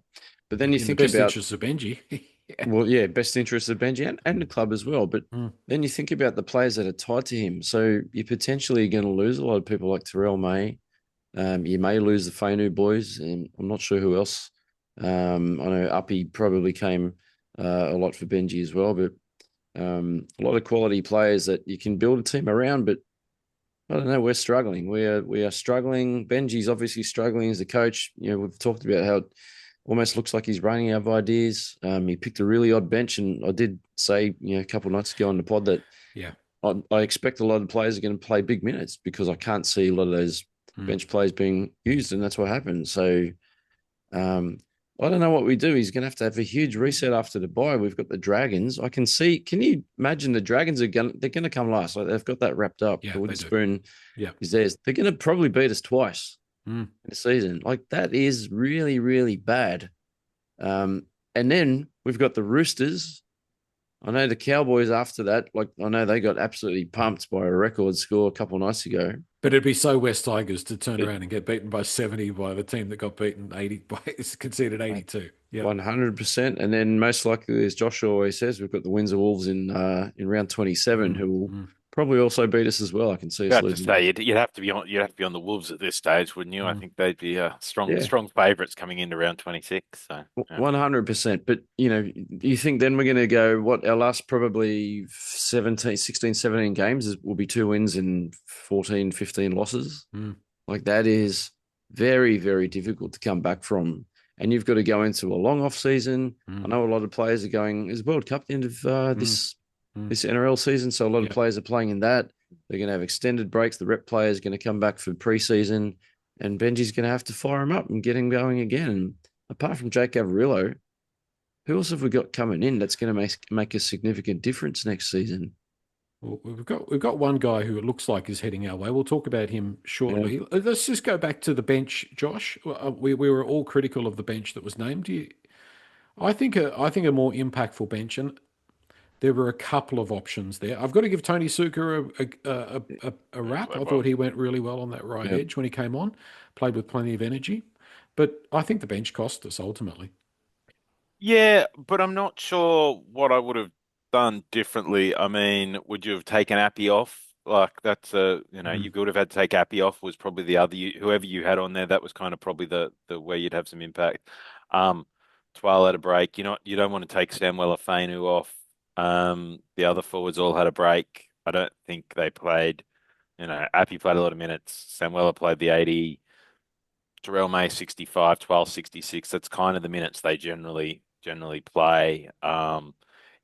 [SPEAKER 3] But then you think
[SPEAKER 1] the best
[SPEAKER 3] about
[SPEAKER 1] interest of Benji.
[SPEAKER 3] yeah. Well, yeah, best interest of Benji and the club as well. But then you think about the players that are tied to him. So you're potentially going to lose a lot of people like Terrell May. You may lose the Fainu boys, and I'm not sure who else. I know Uppy probably came a lot for Benji as well, but a lot of quality players that you can build a team around. But I don't know, we're struggling. We are struggling. Benji's obviously struggling as a coach. We've talked about how it almost looks like he's running out of ideas. He picked a really odd bench, and I did say, a couple of nights ago on the pod that I expect a lot of players are going to play big minutes because I can't see a lot of those bench players being used, and that's what happened. So I don't know what we do. He's going to have a huge reset after the bye. We've got the Dragons. I can see. Can you imagine the Dragons they're going to come last? Like they've got that wrapped up.
[SPEAKER 1] Yeah,
[SPEAKER 3] the wooden
[SPEAKER 1] they do.
[SPEAKER 3] spoon
[SPEAKER 1] Yeah.
[SPEAKER 3] is theirs. They're going to probably beat us twice in the season. Like that is really, really bad. And then we've got the Roosters. I know the Cowboys after that, like I know they got absolutely pumped by a record score a couple of nights ago.
[SPEAKER 1] But it'd be so West Tigers to turn around and get beaten by 70 by the team that got beaten 80 by conceded 82. Yeah.
[SPEAKER 3] 100%. And then most likely, as Josh always says, we've got the Windsor Wolves in round 27 who will probably also beat us as well. I can see us losing.
[SPEAKER 2] Say you'd have to be on the Wolves at this stage, wouldn't you? I think they'd be strong favourites coming into round 26. So
[SPEAKER 3] 100%. But you think then we're going to go what our last probably 16, 17 games will be 2 wins and 14, 15 losses. Like that is very, very difficult to come back from. And you've got to go into a long off season. I know a lot of players are going. There's World Cup at the end of this NRL season, so a lot of players are playing in that. They're going to have extended breaks. The rep players are going to come back for preseason, and Benji's going to have to fire him up and get him going again. And apart from Jake Averillo, who else have we got coming in that's going to make a significant difference next season?
[SPEAKER 1] Well, we've got one guy who it looks like is heading our way. We'll talk about him shortly. Yeah. Let's just go back to the bench, Josh. We were all critical of the bench that was named. I think a more impactful bench, and there were a couple of options there. I've got to give Tony Suker a rap. I thought he went really well on that right edge when he came on, played with plenty of energy. But I think the bench cost us ultimately.
[SPEAKER 2] Yeah, but I'm not sure what I would have done differently. I mean, would you have taken Appy off? Like that's you would have had to take Appy off was probably the other whoever you had on there. That was kind of probably the way you'd have some impact. Twile had a break. You don't want to take Samuel Fainu off. The other forwards all had a break. I don't think they played. Appy played a lot of minutes. Samuela played the 80. Terrell May 65, 12 66. That's kind of the minutes they generally play.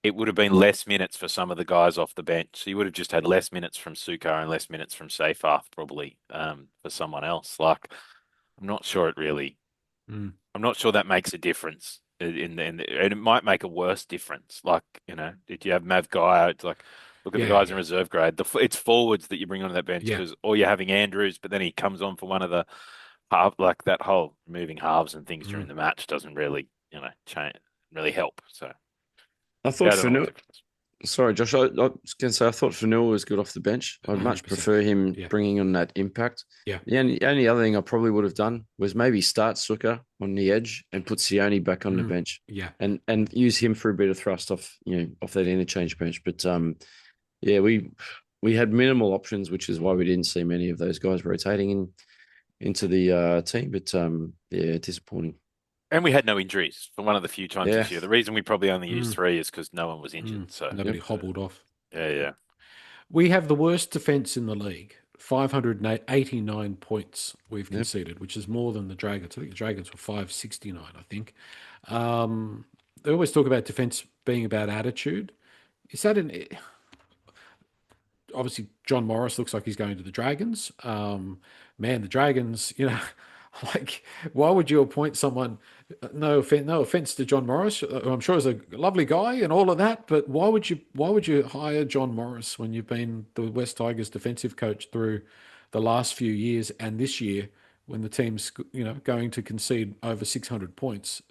[SPEAKER 2] It would have been less minutes for some of the guys off the bench. So you would have just had less minutes from Sukar and less minutes from Seyfarth probably for someone else. Like, I'm not sure it really. I'm not sure that makes a difference. And it might make a worse difference. Like, did you have Mav Guy? It's like, look at the guys in reserve grade. It's forwards that you bring onto that bench or you're having Andrews, but then he comes on for one of the like that whole moving halves and things during the match doesn't really, really help. So
[SPEAKER 3] I thought Fanua. Sorry, Josh. I was going to say I thought Fanua was good off the bench. I'd much prefer him bringing on that impact.
[SPEAKER 1] Yeah.
[SPEAKER 3] The only other thing I probably would have done was maybe start Suka on the edge and put Sione back on the bench.
[SPEAKER 1] Yeah.
[SPEAKER 3] And use him for a bit of thrust off that interchange bench. But we had minimal options, which is why we didn't see many of those guys rotating into the team. But disappointing.
[SPEAKER 2] And we had no injuries for one of the few times this year. The reason we probably only used 3 is because no one was injured. So
[SPEAKER 1] nobody hobbled off.
[SPEAKER 2] Yeah.
[SPEAKER 1] We have the worst defense in the league. 589 points we've
[SPEAKER 3] Yep.
[SPEAKER 1] conceded, which is more than the Dragons. I think the Dragons were 569, I think. They always talk about defense being about attitude. Is that an obviously John Morris looks like he's going to the Dragons. Man, the Dragons, like why would you appoint someone? No offense to John Morris, who I'm sure is a lovely guy and all of that, but why would you hire John Morris when you've been the West Tigers defensive coach through the last few years and this year when the team's going to concede over 600 points?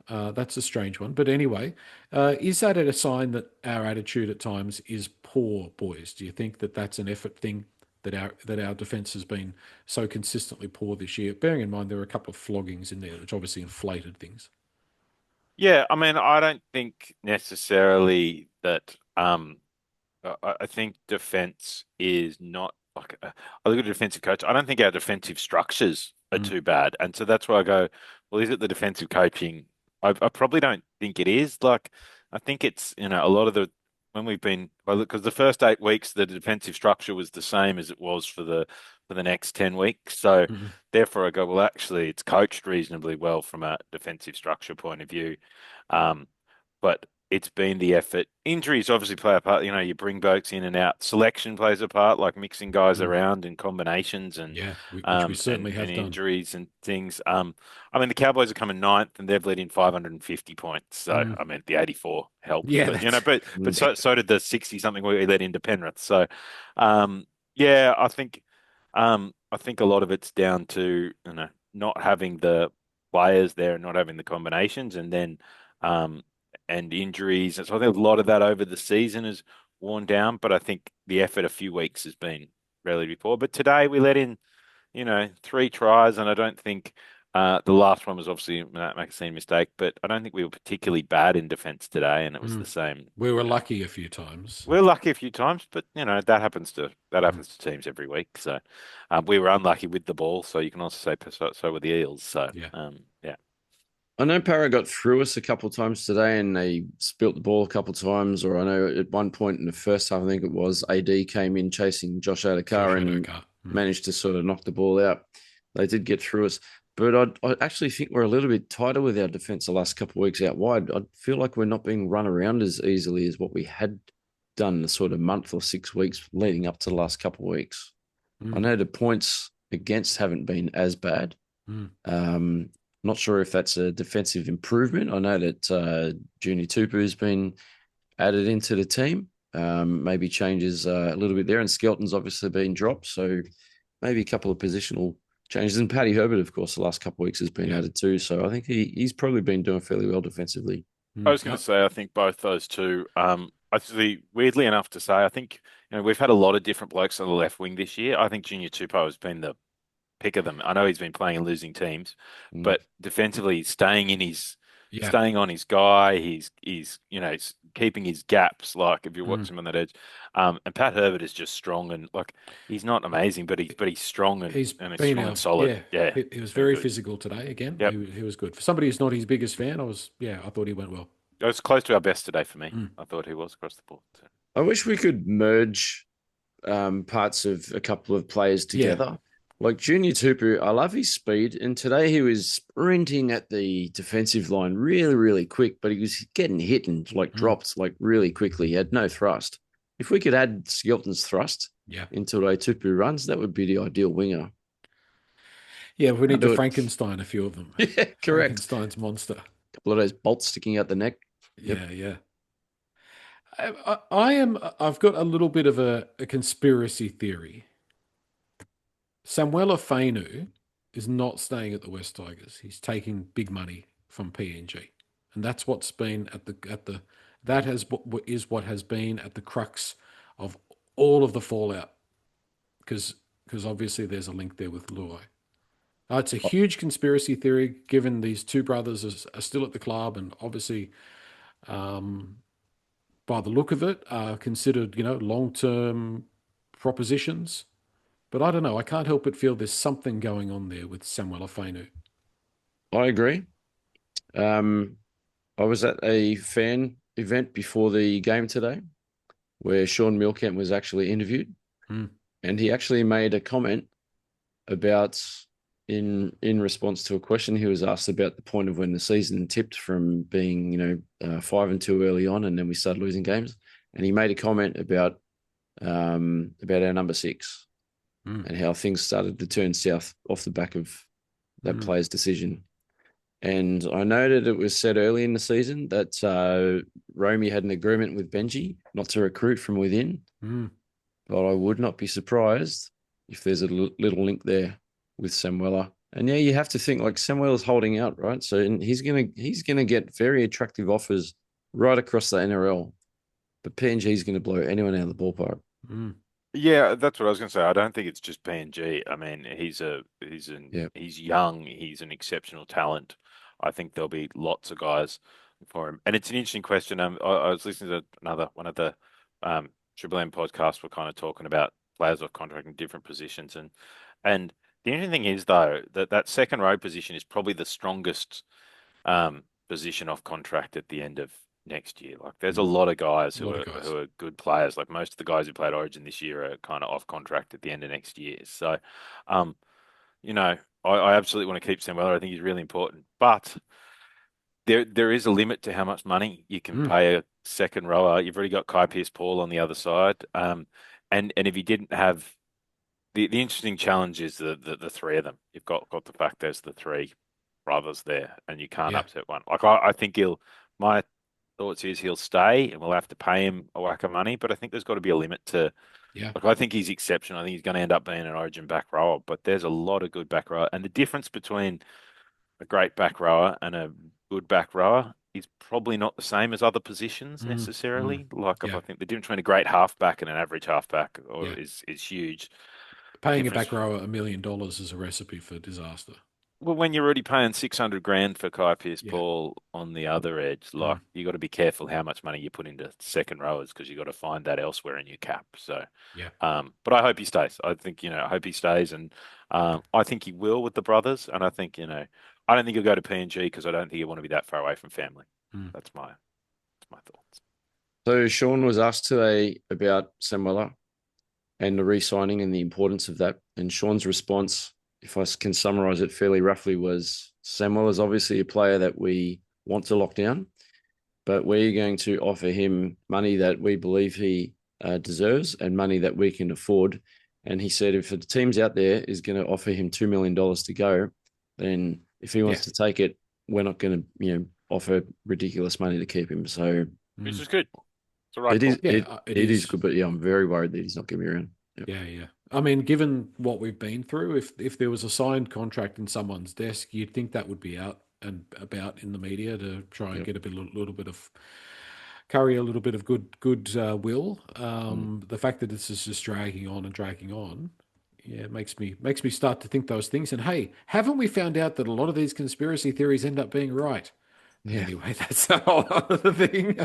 [SPEAKER 1] That's a strange one. But anyway, is that a sign that our attitude at times is poor, boys? Do you think that that's an effort thing that our defence has been so consistently poor this year? Bearing in mind there were a couple of floggings in there, which obviously inflated things.
[SPEAKER 2] Yeah, I mean, I don't think necessarily that. I think defense is not like I look at a defensive coach. I don't think our defensive structures are
[SPEAKER 1] Mm,
[SPEAKER 2] too bad, and so that's why I go, well, is it the defensive coaching? I probably don't think it is. Like, I think it's a lot of the when we've been because the first 8 weeks the defensive structure was the same as it was for the next 10 weeks. So
[SPEAKER 1] mm,
[SPEAKER 2] therefore, I go, well, actually, it's coached reasonably well from a defensive structure point of view. Um, but it's been the effort. Injuries obviously play a part. You bring blokes in and out. Selection plays a part, like mixing guys
[SPEAKER 1] mm.
[SPEAKER 2] around in combinations and
[SPEAKER 1] Yeah, which we
[SPEAKER 2] um
[SPEAKER 1] certainly
[SPEAKER 2] and, and
[SPEAKER 1] have done.
[SPEAKER 2] injuries and things. I mean the Cowboys are coming ninth and they've led in 550 points. So
[SPEAKER 1] Mm.
[SPEAKER 2] I mean the 84 helps,
[SPEAKER 1] Yeah,
[SPEAKER 2] but
[SPEAKER 1] that's
[SPEAKER 2] but
[SPEAKER 3] Mm.
[SPEAKER 2] so did the 60 something we led into Penrith. So yeah, I think a lot of it's down to not having the players there and not having the combinations, and then um and injuries. And so I think a lot of that over the season has worn down, but I think the effort a few weeks has been relatively poor. But today we let in, 3 tries, and I don't think the last one was obviously a Maxine mistake, but I don't think we were particularly bad in defence today, and it was the
[SPEAKER 1] mm.
[SPEAKER 2] same.
[SPEAKER 1] We were lucky a few times.
[SPEAKER 2] We're lucky a few times, but that
[SPEAKER 1] Mm.
[SPEAKER 2] happens to teams every week. So we were unlucky with the ball, so you can also say so were the Eels. So
[SPEAKER 1] Yeah.
[SPEAKER 2] yeah.
[SPEAKER 3] I know Para got through us a couple of times today and they spilt the ball a couple of times. Or I know at one point in the first half, I think it was AD came in chasing Josh
[SPEAKER 1] Josh
[SPEAKER 3] Adokar and
[SPEAKER 1] Adokar. Mm.
[SPEAKER 3] managed to sort of knock the ball out. They did get through us. But I actually think we're a little bit tighter with our defense the last couple of weeks out wide. I feel like we're not being run around as easily as what we had done the sort of month or 6 weeks leading up to the last couple of weeks. I
[SPEAKER 1] Mm.
[SPEAKER 3] know the points against haven't been as bad.
[SPEAKER 1] Mm.
[SPEAKER 3] Not sure if that's a defensive improvement. I know that Junior Tupu has been added into the team. Maybe changes a little bit there, and Skelton's obviously been dropped. So maybe a couple of positional changes. And Paddy Herbert, of course, the last couple of weeks has been
[SPEAKER 1] Yeah.
[SPEAKER 3] added too. So I think he's probably been doing fairly well defensively.
[SPEAKER 2] I
[SPEAKER 1] Mm.
[SPEAKER 2] was going to say, I think both those two. Actually, weirdly enough to say, I think we've had a lot of different blokes on the left wing this year. I think Junior Tupou has been the pick of them. I know he's been playing in losing teams,
[SPEAKER 3] Mm.
[SPEAKER 2] but defensively,
[SPEAKER 1] Yeah.
[SPEAKER 2] staying on his guy. He's keeping his gaps. Like if you
[SPEAKER 1] Mm.
[SPEAKER 2] watch him on that edge, and Pat Herbert is just strong and like he's not amazing, but he's strong and
[SPEAKER 1] He's
[SPEAKER 2] and he's
[SPEAKER 1] been
[SPEAKER 2] strong and
[SPEAKER 1] our,
[SPEAKER 2] solid.
[SPEAKER 1] yeah,
[SPEAKER 2] Yeah,
[SPEAKER 1] he was
[SPEAKER 2] very
[SPEAKER 1] very
[SPEAKER 2] good.
[SPEAKER 1] physical today again.
[SPEAKER 2] Yep,
[SPEAKER 1] He was good. For somebody who's not his biggest fan, I thought he went well.
[SPEAKER 2] it was close to our best today for me.
[SPEAKER 1] Mm.
[SPEAKER 2] I thought he was across the board. So.
[SPEAKER 3] I wish we could merge parts of a couple of players
[SPEAKER 1] Yeah.
[SPEAKER 3] together. Like Junior Tupu, I love his speed. And today he was sprinting at the defensive line really, really quick, but he was getting hit and like
[SPEAKER 1] Mm.
[SPEAKER 3] dropped like really quickly. He had no thrust. If we could add Skelton's thrust
[SPEAKER 1] Yeah.
[SPEAKER 3] into the way Tupu runs, that would be the ideal winger.
[SPEAKER 1] Yeah, we
[SPEAKER 3] I'll
[SPEAKER 1] need to
[SPEAKER 3] do it.
[SPEAKER 1] Frankenstein a few of them.
[SPEAKER 3] Yeah, correct.
[SPEAKER 1] Frankenstein's monster.
[SPEAKER 3] A couple of those bolts sticking out the neck. Yep.
[SPEAKER 1] Yeah. I've got a little bit of a conspiracy theory. Samuela Fainu is not staying at the West Tigers. He's taking big money from PNG, and that's what's been that is what has been at the crux of all of the fallout. Because obviously there's a link there with Luai. It's a huge conspiracy theory, given these two brothers are still at the club, and obviously, um, by the look of it, are considered long term propositions. But I don't know. I can't help but feel there's something going on there with Samuel Afenu.
[SPEAKER 3] I agree. Um, I was at a fan event before the game today where Sean Milkamp was actually interviewed.
[SPEAKER 1] Hmm.
[SPEAKER 3] and he actually made a comment about in response to a question he was asked about the point of when the season tipped from being 5-2 early on, and then we started losing games, and he made a comment about our number 6 and how things started to turn south off the back of that player's decision. And I know that it was said early in the season that Romy had an agreement with Benji not to recruit from within, but I would not be surprised if there's a little link there with Samuela. And yeah, you have to think like Samuela's holding out, right? So he's gonna get very attractive offers right across the NRL, but PNG is going to blow anyone out of the ballpark.
[SPEAKER 2] Yeah, that's what I was going to say. I don't think it's just PNG. I mean, he's young. He's an exceptional talent. I think there'll be lots of guys for him. And it's an interesting question. I was listening to one of the Triple M podcasts. We're kind of talking about players off contract in different positions, and the interesting thing is though that second row position is probably the strongest position off contract at the end of next year. Like there's a lot of guys who are good players. Like most of the guys who played Origin this year are kind of off contract at the end of next year. So, I absolutely want to keep Sam Weller. I think he's really important, but there is a limit to how much money you can pay a second rower. You've already got Kai Pearce-Paul on the other side, and if you didn't have the interesting challenge is the three of them. You've got the fact there's the three brothers there, and you can't upset one. Like I think my thoughts is he'll stay and we'll have to pay him a whack of money, but I think there's got to be a limit to. Like I think he's exceptional. I think he's going to end up being an Origin back rower, but there's a lot of good back rower, and the difference between a great back rower and a good back rower is probably not the same as other positions necessarily. I think the difference between a great halfback and an average halfback is huge.
[SPEAKER 1] Paying a back rower $1 million is a recipe for disaster.
[SPEAKER 2] Well, when you're already paying 600 grand for Kai Pearce-Paul on the other edge, you got to be careful how much money you put into second rowers because you got to find that elsewhere in your cap. So, but I hope he stays. I think I hope he stays, and I think he will with the brothers. And I think I don't think he'll go to PNG because I don't think he'll want to be that far away from family. That's my thoughts.
[SPEAKER 3] So Sean was asked today about Samuela and the re-signing and the importance of that, and Sean's response, if I can summarize it fairly roughly, was Samuel is obviously a player that we want to lock down, but we're going to offer him money that we believe he deserves and money that we can afford. And he said if the team's out there is going to offer him $2 million to go, then if he wants to take it, we're not going to offer ridiculous money to keep him. So
[SPEAKER 2] which is good. It's all right.
[SPEAKER 3] It is good, but I'm very worried that he's not going to be around.
[SPEAKER 1] Yep. Yeah. I mean, given what we've been through, if there was a signed contract in someone's desk, you'd think that would be out and about in the media to try and get carry a little bit of good will. The fact that this is just dragging on, it makes me start to think those things. And hey, haven't we found out that a lot of these conspiracy theories end up being right? Yeah. Anyway, that's a whole other thing.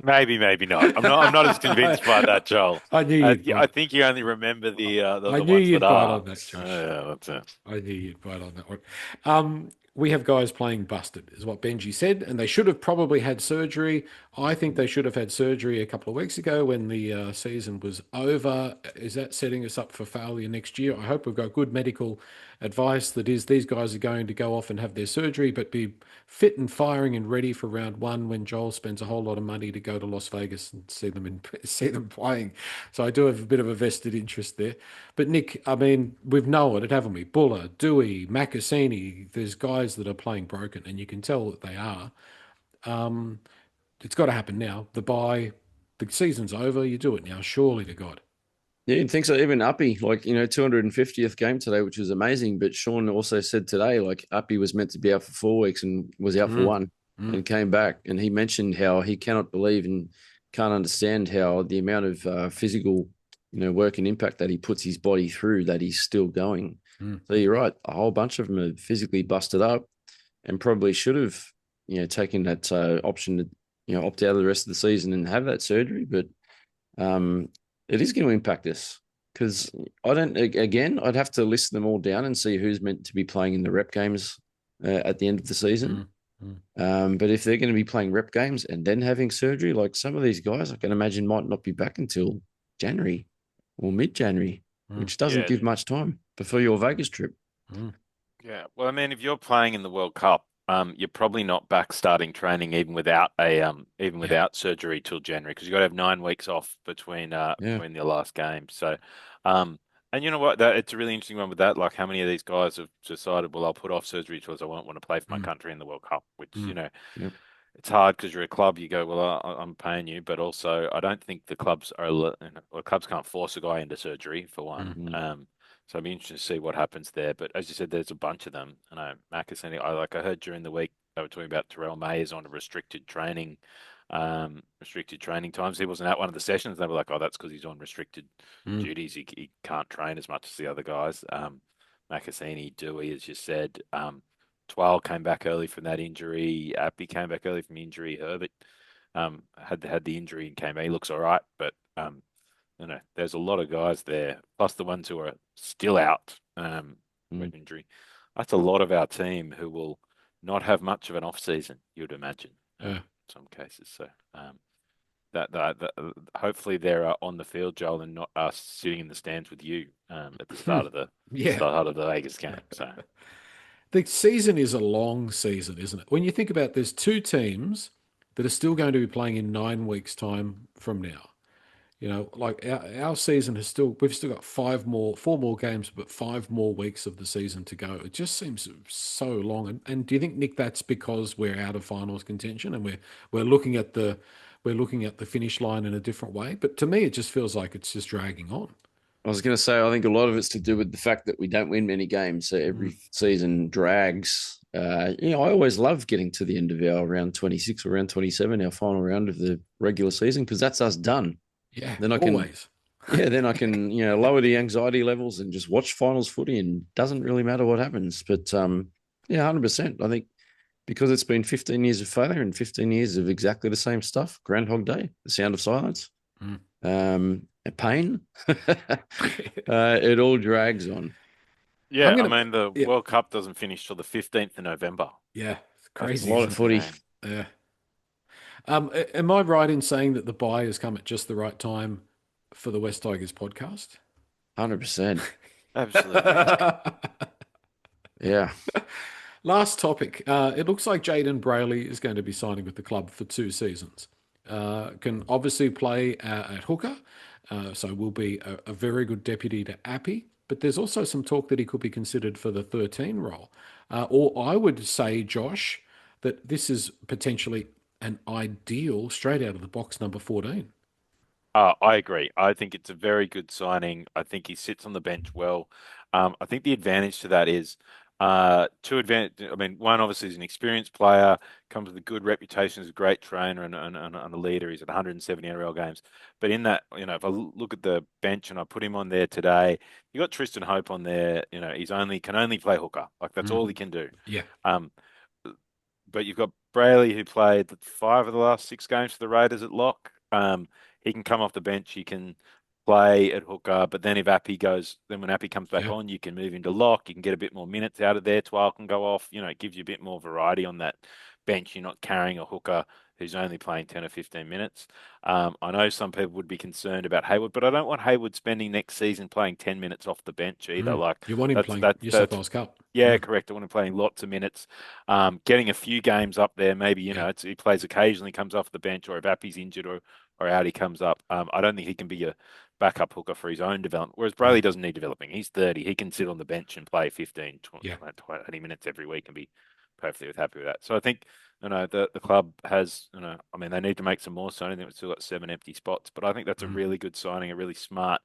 [SPEAKER 2] Maybe not. I'm not as convinced by that, Joel.
[SPEAKER 1] I knew
[SPEAKER 2] I think you only remember the
[SPEAKER 1] I knew
[SPEAKER 2] ones
[SPEAKER 1] you'd
[SPEAKER 2] that
[SPEAKER 1] bite
[SPEAKER 2] are.
[SPEAKER 1] on that, Josh.
[SPEAKER 2] Yeah, that's it.
[SPEAKER 1] I knew you'd bite on that one. We have guys playing busted, is what Benji said, and they should have probably had surgery. I think they should have had surgery a couple of weeks ago when the season was over. Is that setting us up for failure next year? I hope we've got good medical advice that is these guys are going to go off and have their surgery, but be fit and firing and ready for round one when Joel spends a whole lot of money to go to Las Vegas and see them playing. So I do have a bit of a vested interest there. But Nick, I mean, we've known it, haven't we? Buller, Doueihi, Makasini, there's guys that are playing broken, and you can tell that they are. It's got to happen now. The season's over. You do it now, surely to God.
[SPEAKER 3] Yeah, you'd think so. Even Uppy, 250th game today, which was amazing. But Sean also said today, Uppy was meant to be out for 4 weeks and was out for one and came back. And he mentioned how he cannot believe and can't understand how the amount of physical, work and impact that he puts his body through, that he's still going. So you're right. A whole bunch of them are physically busted up and probably should have, taken that option to, opt out of the rest of the season and have that surgery. But it is going to impact us because I'd have to list them all down and see who's meant to be playing in the rep games at the end of the season. But if they're going to be playing rep games and then having surgery, like some of these guys, I can imagine might not be back until January. or mid-January,
[SPEAKER 1] Mm.
[SPEAKER 3] which doesn't
[SPEAKER 2] Yeah,
[SPEAKER 3] give much time before your Vegas trip.
[SPEAKER 1] Mm.
[SPEAKER 2] yeah. Well, I mean, if you're playing in the World Cup, you're probably not back starting training even
[SPEAKER 1] Yeah.
[SPEAKER 2] without surgery till January because you've got to have 9 weeks off
[SPEAKER 3] Yeah.
[SPEAKER 2] between the last game. So, and you know what? It's a really interesting one with that. Like, how many of these guys have decided, well, I'll put off surgery because I won't want to play for my
[SPEAKER 1] Mm.
[SPEAKER 2] country in the World Cup, which,
[SPEAKER 1] Mm.
[SPEAKER 3] Yep.
[SPEAKER 2] it's hard because you're a club. You go, well, I'm paying you, but also I don't think the clubs well, clubs can't force a guy into surgery for one.
[SPEAKER 1] Mm.
[SPEAKER 3] Mm.
[SPEAKER 2] So I'd be interested to see what happens there. But as you said, there's a bunch of them. I know Macasini. I heard during the week they were talking about Terrell May is on a restricted training times. He wasn't at one of the sessions. They were like, oh, that's because he's on restricted
[SPEAKER 1] Mm.
[SPEAKER 2] duties. He can't train as much as the other guys. Macasini, Doueihi, as you said. Twal came back early from that injury. Appy came back early from injury. Herbert had the injury and came back. He looks all right, but there's a lot of guys there, plus the ones who are still out
[SPEAKER 3] Mm.
[SPEAKER 2] with injury. That's a lot of our team who will not have much of an off season, you'd imagine,
[SPEAKER 1] Yeah.
[SPEAKER 2] in some cases. So that hopefully they're on the field, Joel, and not us sitting in the stands with you at the
[SPEAKER 1] Hmm.
[SPEAKER 2] start of the
[SPEAKER 1] Yeah.
[SPEAKER 2] start of the Vegas game. So
[SPEAKER 1] The season is a long season, isn't it? When you think about there's two teams that are still going to be playing in 9 weeks' time from now. You know, like our season has still, we've still got four more games, but 5 more weeks of the season to go. It just seems so long. And do you think, Nick, that's because we're out of finals contention and we're looking at the finish line in a different way? But to me, it just feels like it's just dragging on.
[SPEAKER 3] I was going to say, I think a lot of it's to do with the fact that we don't win many games. So
[SPEAKER 1] Mm.
[SPEAKER 3] every season drags. I always love getting to the end of our round 26 or round 27, our final round of the regular season, because that's us done.
[SPEAKER 1] Yeah,
[SPEAKER 3] Then I can,
[SPEAKER 1] always.
[SPEAKER 3] then I can, lower the anxiety levels and just watch finals footy, and doesn't really matter what happens. But 100%. I think because it's been 15 years of failure and 15 years of exactly the same stuff. Groundhog Day, The Sound of Silence,
[SPEAKER 1] Mm.
[SPEAKER 3] pain. It all drags on.
[SPEAKER 1] I'm
[SPEAKER 2] yeah, I
[SPEAKER 1] gonna,
[SPEAKER 2] mean the
[SPEAKER 1] yeah,
[SPEAKER 2] World Cup doesn't finish till the 15th of November.
[SPEAKER 1] yeah, it's
[SPEAKER 2] That's
[SPEAKER 3] A
[SPEAKER 1] crazy,
[SPEAKER 3] lot
[SPEAKER 1] isn't
[SPEAKER 3] of
[SPEAKER 1] it?
[SPEAKER 3] footy.
[SPEAKER 2] insane.
[SPEAKER 1] Yeah. Am I right in saying that the buy has come at just the right time for the West Tigers podcast?
[SPEAKER 3] 100%.
[SPEAKER 2] Absolutely.
[SPEAKER 3] Yeah.
[SPEAKER 1] Last topic. It looks like Jaden Brayley is going to be signing with the club for 2 seasons. Can obviously play at hooker, so will be a very good deputy to Appy. But there's also some talk that he could be considered for the 13 role. Or I would say, Josh, that this is potentially an ideal straight out of the box number 14.
[SPEAKER 2] I agree. I think it's a very good signing. I think he sits on the bench well. I think the advantage to that is two advantage. I mean, one obviously is an experienced player, comes with a good reputation as a great trainer and a leader. He's at 170 NRL games. But in that, if I look at the bench and I put him on there today, you got Tristan Hope on there. He's only can only play hooker. Like that's
[SPEAKER 1] Mm.
[SPEAKER 2] all he can do.
[SPEAKER 1] Yeah,
[SPEAKER 2] Um, but you've got Brayley who played 5 of the last 6 games for the Raiders at lock. He can come off the bench. He can play at hooker. But then when Appy comes back
[SPEAKER 1] yeah,
[SPEAKER 2] on, you can move into lock. You can get a bit more minutes out of there. Twal can go off. It gives you a bit more variety on that bench. You're not carrying a hooker who's only playing 10 or 15 minutes. I know some people would be concerned about Hayward, but I don't want Hayward spending next season playing 10 minutes off the bench either.
[SPEAKER 1] Mm.
[SPEAKER 2] Like
[SPEAKER 1] You want him
[SPEAKER 2] that's
[SPEAKER 1] playing
[SPEAKER 2] that
[SPEAKER 1] New South
[SPEAKER 2] that's
[SPEAKER 1] Wales Cup.
[SPEAKER 2] yeah,
[SPEAKER 1] Mm.
[SPEAKER 2] correct. I want him playing lots of minutes, getting a few games up there. Maybe
[SPEAKER 1] Yeah,
[SPEAKER 2] he plays occasionally, comes off the bench, or if Appy's injured or out, he comes up. I don't think he can be a backup hooker for his own development. Whereas
[SPEAKER 1] mm.
[SPEAKER 2] Brayley doesn't need developing. He's 30. He can sit on the bench and play 15,
[SPEAKER 1] Yeah.
[SPEAKER 2] 20 minutes every week and be perfectly happy with that. So I think the club has I mean they need to make some more signings. I think we've still got 7 empty spots, but I think that's a
[SPEAKER 1] Mm.
[SPEAKER 2] really good signing, a really smart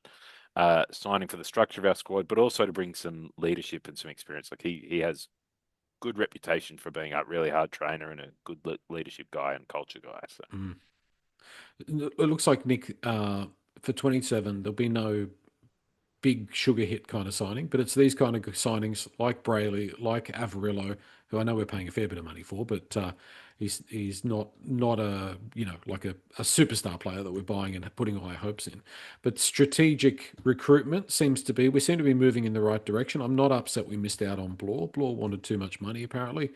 [SPEAKER 2] signing for the structure of our squad, but also to bring some leadership and some experience. Like he has good reputation for being a really hard trainer and a good leadership guy and culture guy. So
[SPEAKER 1] Mm. It looks like, Nick, for 27, there'll be no big sugar hit kind of signing, but it's these kind of signings like Brayley, like Avarillo, who I know we're paying a fair bit of money for, but he's not a like a superstar player that we're buying and putting all our hopes in. But strategic recruitment we seem to be moving in the right direction. I'm not upset we missed out on Blore. Blore wanted too much money apparently,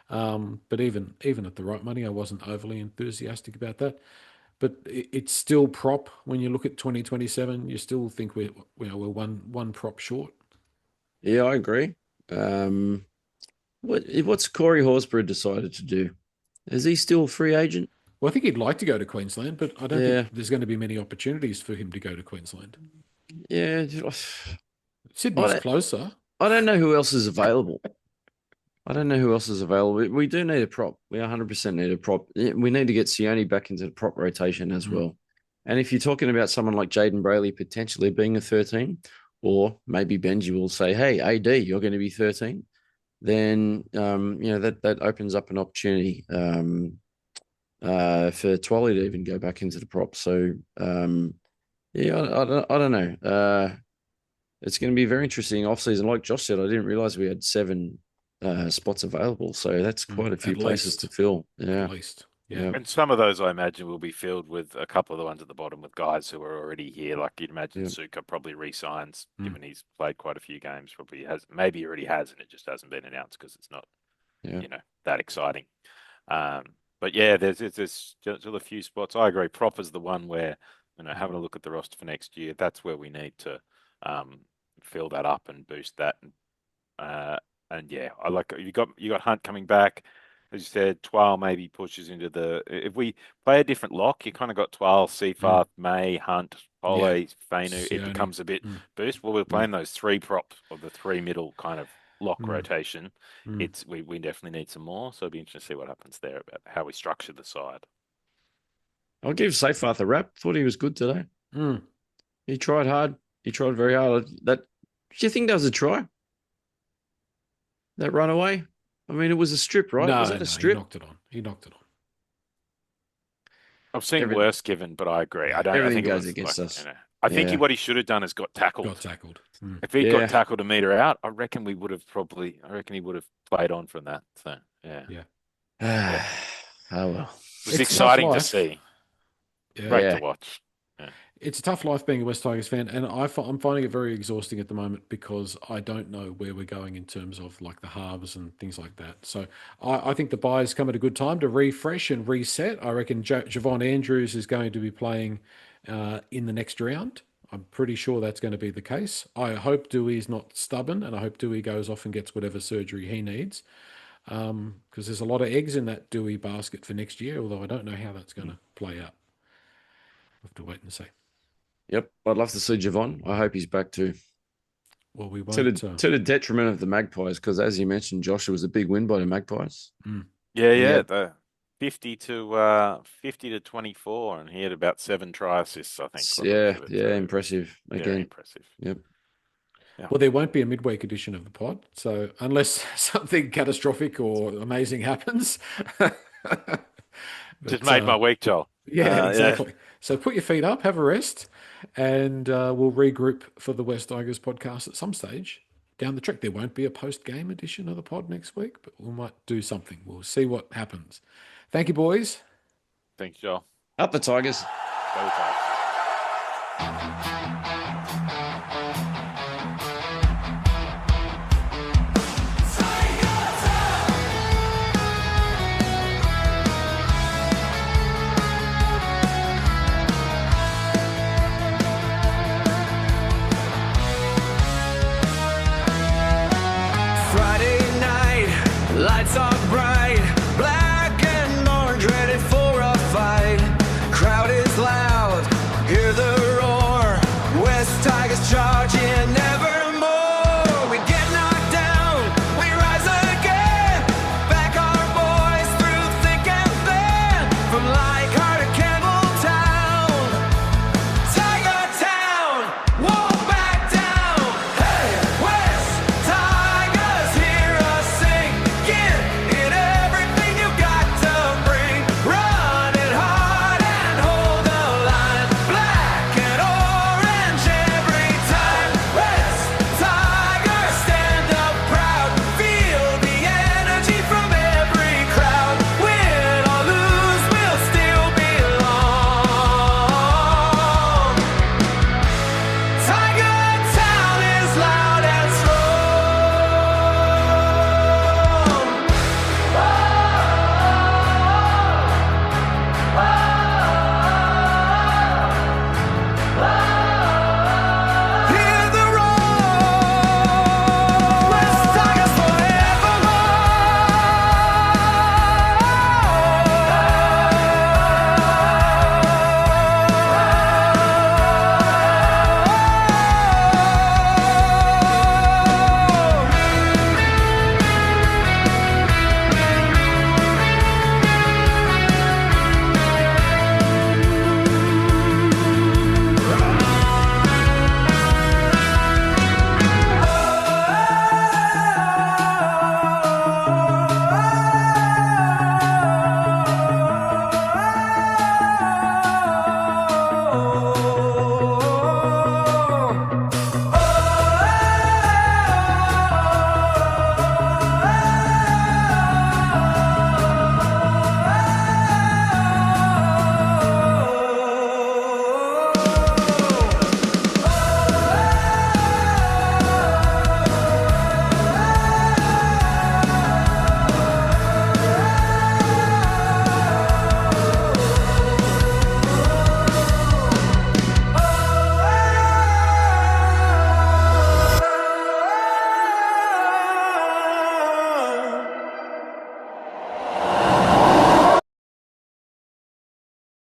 [SPEAKER 1] but even at the right money, I wasn't overly enthusiastic about that. but it's still prop. When you look at 2027, you still think we're one prop short.
[SPEAKER 3] Yeah, I agree. What's Corey Horsburgh decided to do? Is he still a free agent?
[SPEAKER 1] Well, I think he'd like to go to Queensland, but I don't
[SPEAKER 3] Yeah.
[SPEAKER 1] think there's going to be many opportunities for him to go to Queensland.
[SPEAKER 3] Yeah.
[SPEAKER 1] Sydney's closer.
[SPEAKER 3] I don't know who else is available. I don't know who else is available. We do need a prop. We 100% need a prop. We need to get Sione back into the prop rotation as well. And if you're talking about someone like Jaden Brayley potentially being a 13, or maybe Benji will say, hey, AD, you're going to be 13, then, that opens up an opportunity for Twally to even go back into the prop. So, yeah, I don't know. It's going to be a very interesting offseason. Like Josh said, I didn't realize we had 7 spots available. So that's quite a few places to fill. Yeah.
[SPEAKER 1] At least. Yeah.
[SPEAKER 2] And some of those, I imagine, will be filled with a couple of the ones at the bottom with guys who are already here. Like you'd imagine Suka probably re-signs, given he's played quite a few games. Probably has, maybe he already has, and it just hasn't been announced because it's not, that exciting. But yeah, there's still a few spots. I agree. Prop is the one where, having a look at the roster for next year, that's where we need to fill that up and boost that. And yeah, I like you got Hunt coming back. As you said, Twal maybe pushes into if we play a different lock, you kind of got Twal, Seafarth, May, Hunt, Pole, Fainu. It becomes a bit boost. Well, we're playing those 3 props of the 3 middle kind of lock rotation. We definitely need some more. So it'll be interesting to see what happens there about how we structure the side.
[SPEAKER 3] I'll give Seafarth a rap. Thought he was good today. He tried hard. He tried very hard. Do you think that was a try? That runaway? I mean, it was a strip, right?
[SPEAKER 1] No,
[SPEAKER 3] was that a strip?
[SPEAKER 1] He knocked it on.
[SPEAKER 2] I've seen worse given, but I agree. I
[SPEAKER 3] think
[SPEAKER 2] it
[SPEAKER 3] goes
[SPEAKER 2] was
[SPEAKER 3] against us.
[SPEAKER 2] I think what he should have done is got tackled. If he got tackled a meter out, I reckon he would have played on from that. So yeah.
[SPEAKER 3] Oh well.
[SPEAKER 2] It was exciting to see. Great to watch.
[SPEAKER 1] It's a tough life being a West Tigers fan, and I'm finding it very exhausting at the moment because I don't know where we're going in terms of like the halves and things like that. So I think the buyers come at a good time to refresh and reset. I reckon Javon Andrews is going to be playing in the next round. I'm pretty sure that's going to be the case. I hope Doueihi's not stubborn, and I hope Doueihi goes off and gets whatever surgery he needs, because there's a lot of eggs in that Doueihi basket for next year, although I don't know how that's going to play out. We'll have to wait and see.
[SPEAKER 3] Yep, I'd love to see Javon. I hope he's back too.
[SPEAKER 1] Well, we won't.
[SPEAKER 3] To the detriment of the Magpies, because as you mentioned, Josh, it was a big win by the Magpies.
[SPEAKER 2] Yeah. The 50 to 24, and he had about 7 try assists, I think.
[SPEAKER 3] Yeah, impressive. Again,
[SPEAKER 2] very impressive.
[SPEAKER 3] Yep.
[SPEAKER 1] Yeah. Well, there won't be a midweek edition of the pod, so unless something catastrophic or amazing happens.
[SPEAKER 2] Just made my week, Joel.
[SPEAKER 1] Yeah, exactly. So put your feet up, have a rest, and we'll regroup for the West Tigers podcast at some stage down the track. There won't be a post-game edition of the pod next week, but we might do something. We'll see what happens. Thank you, boys.
[SPEAKER 2] Thanks, Joel.
[SPEAKER 3] Up the Tigers.
[SPEAKER 2] Go Tigers.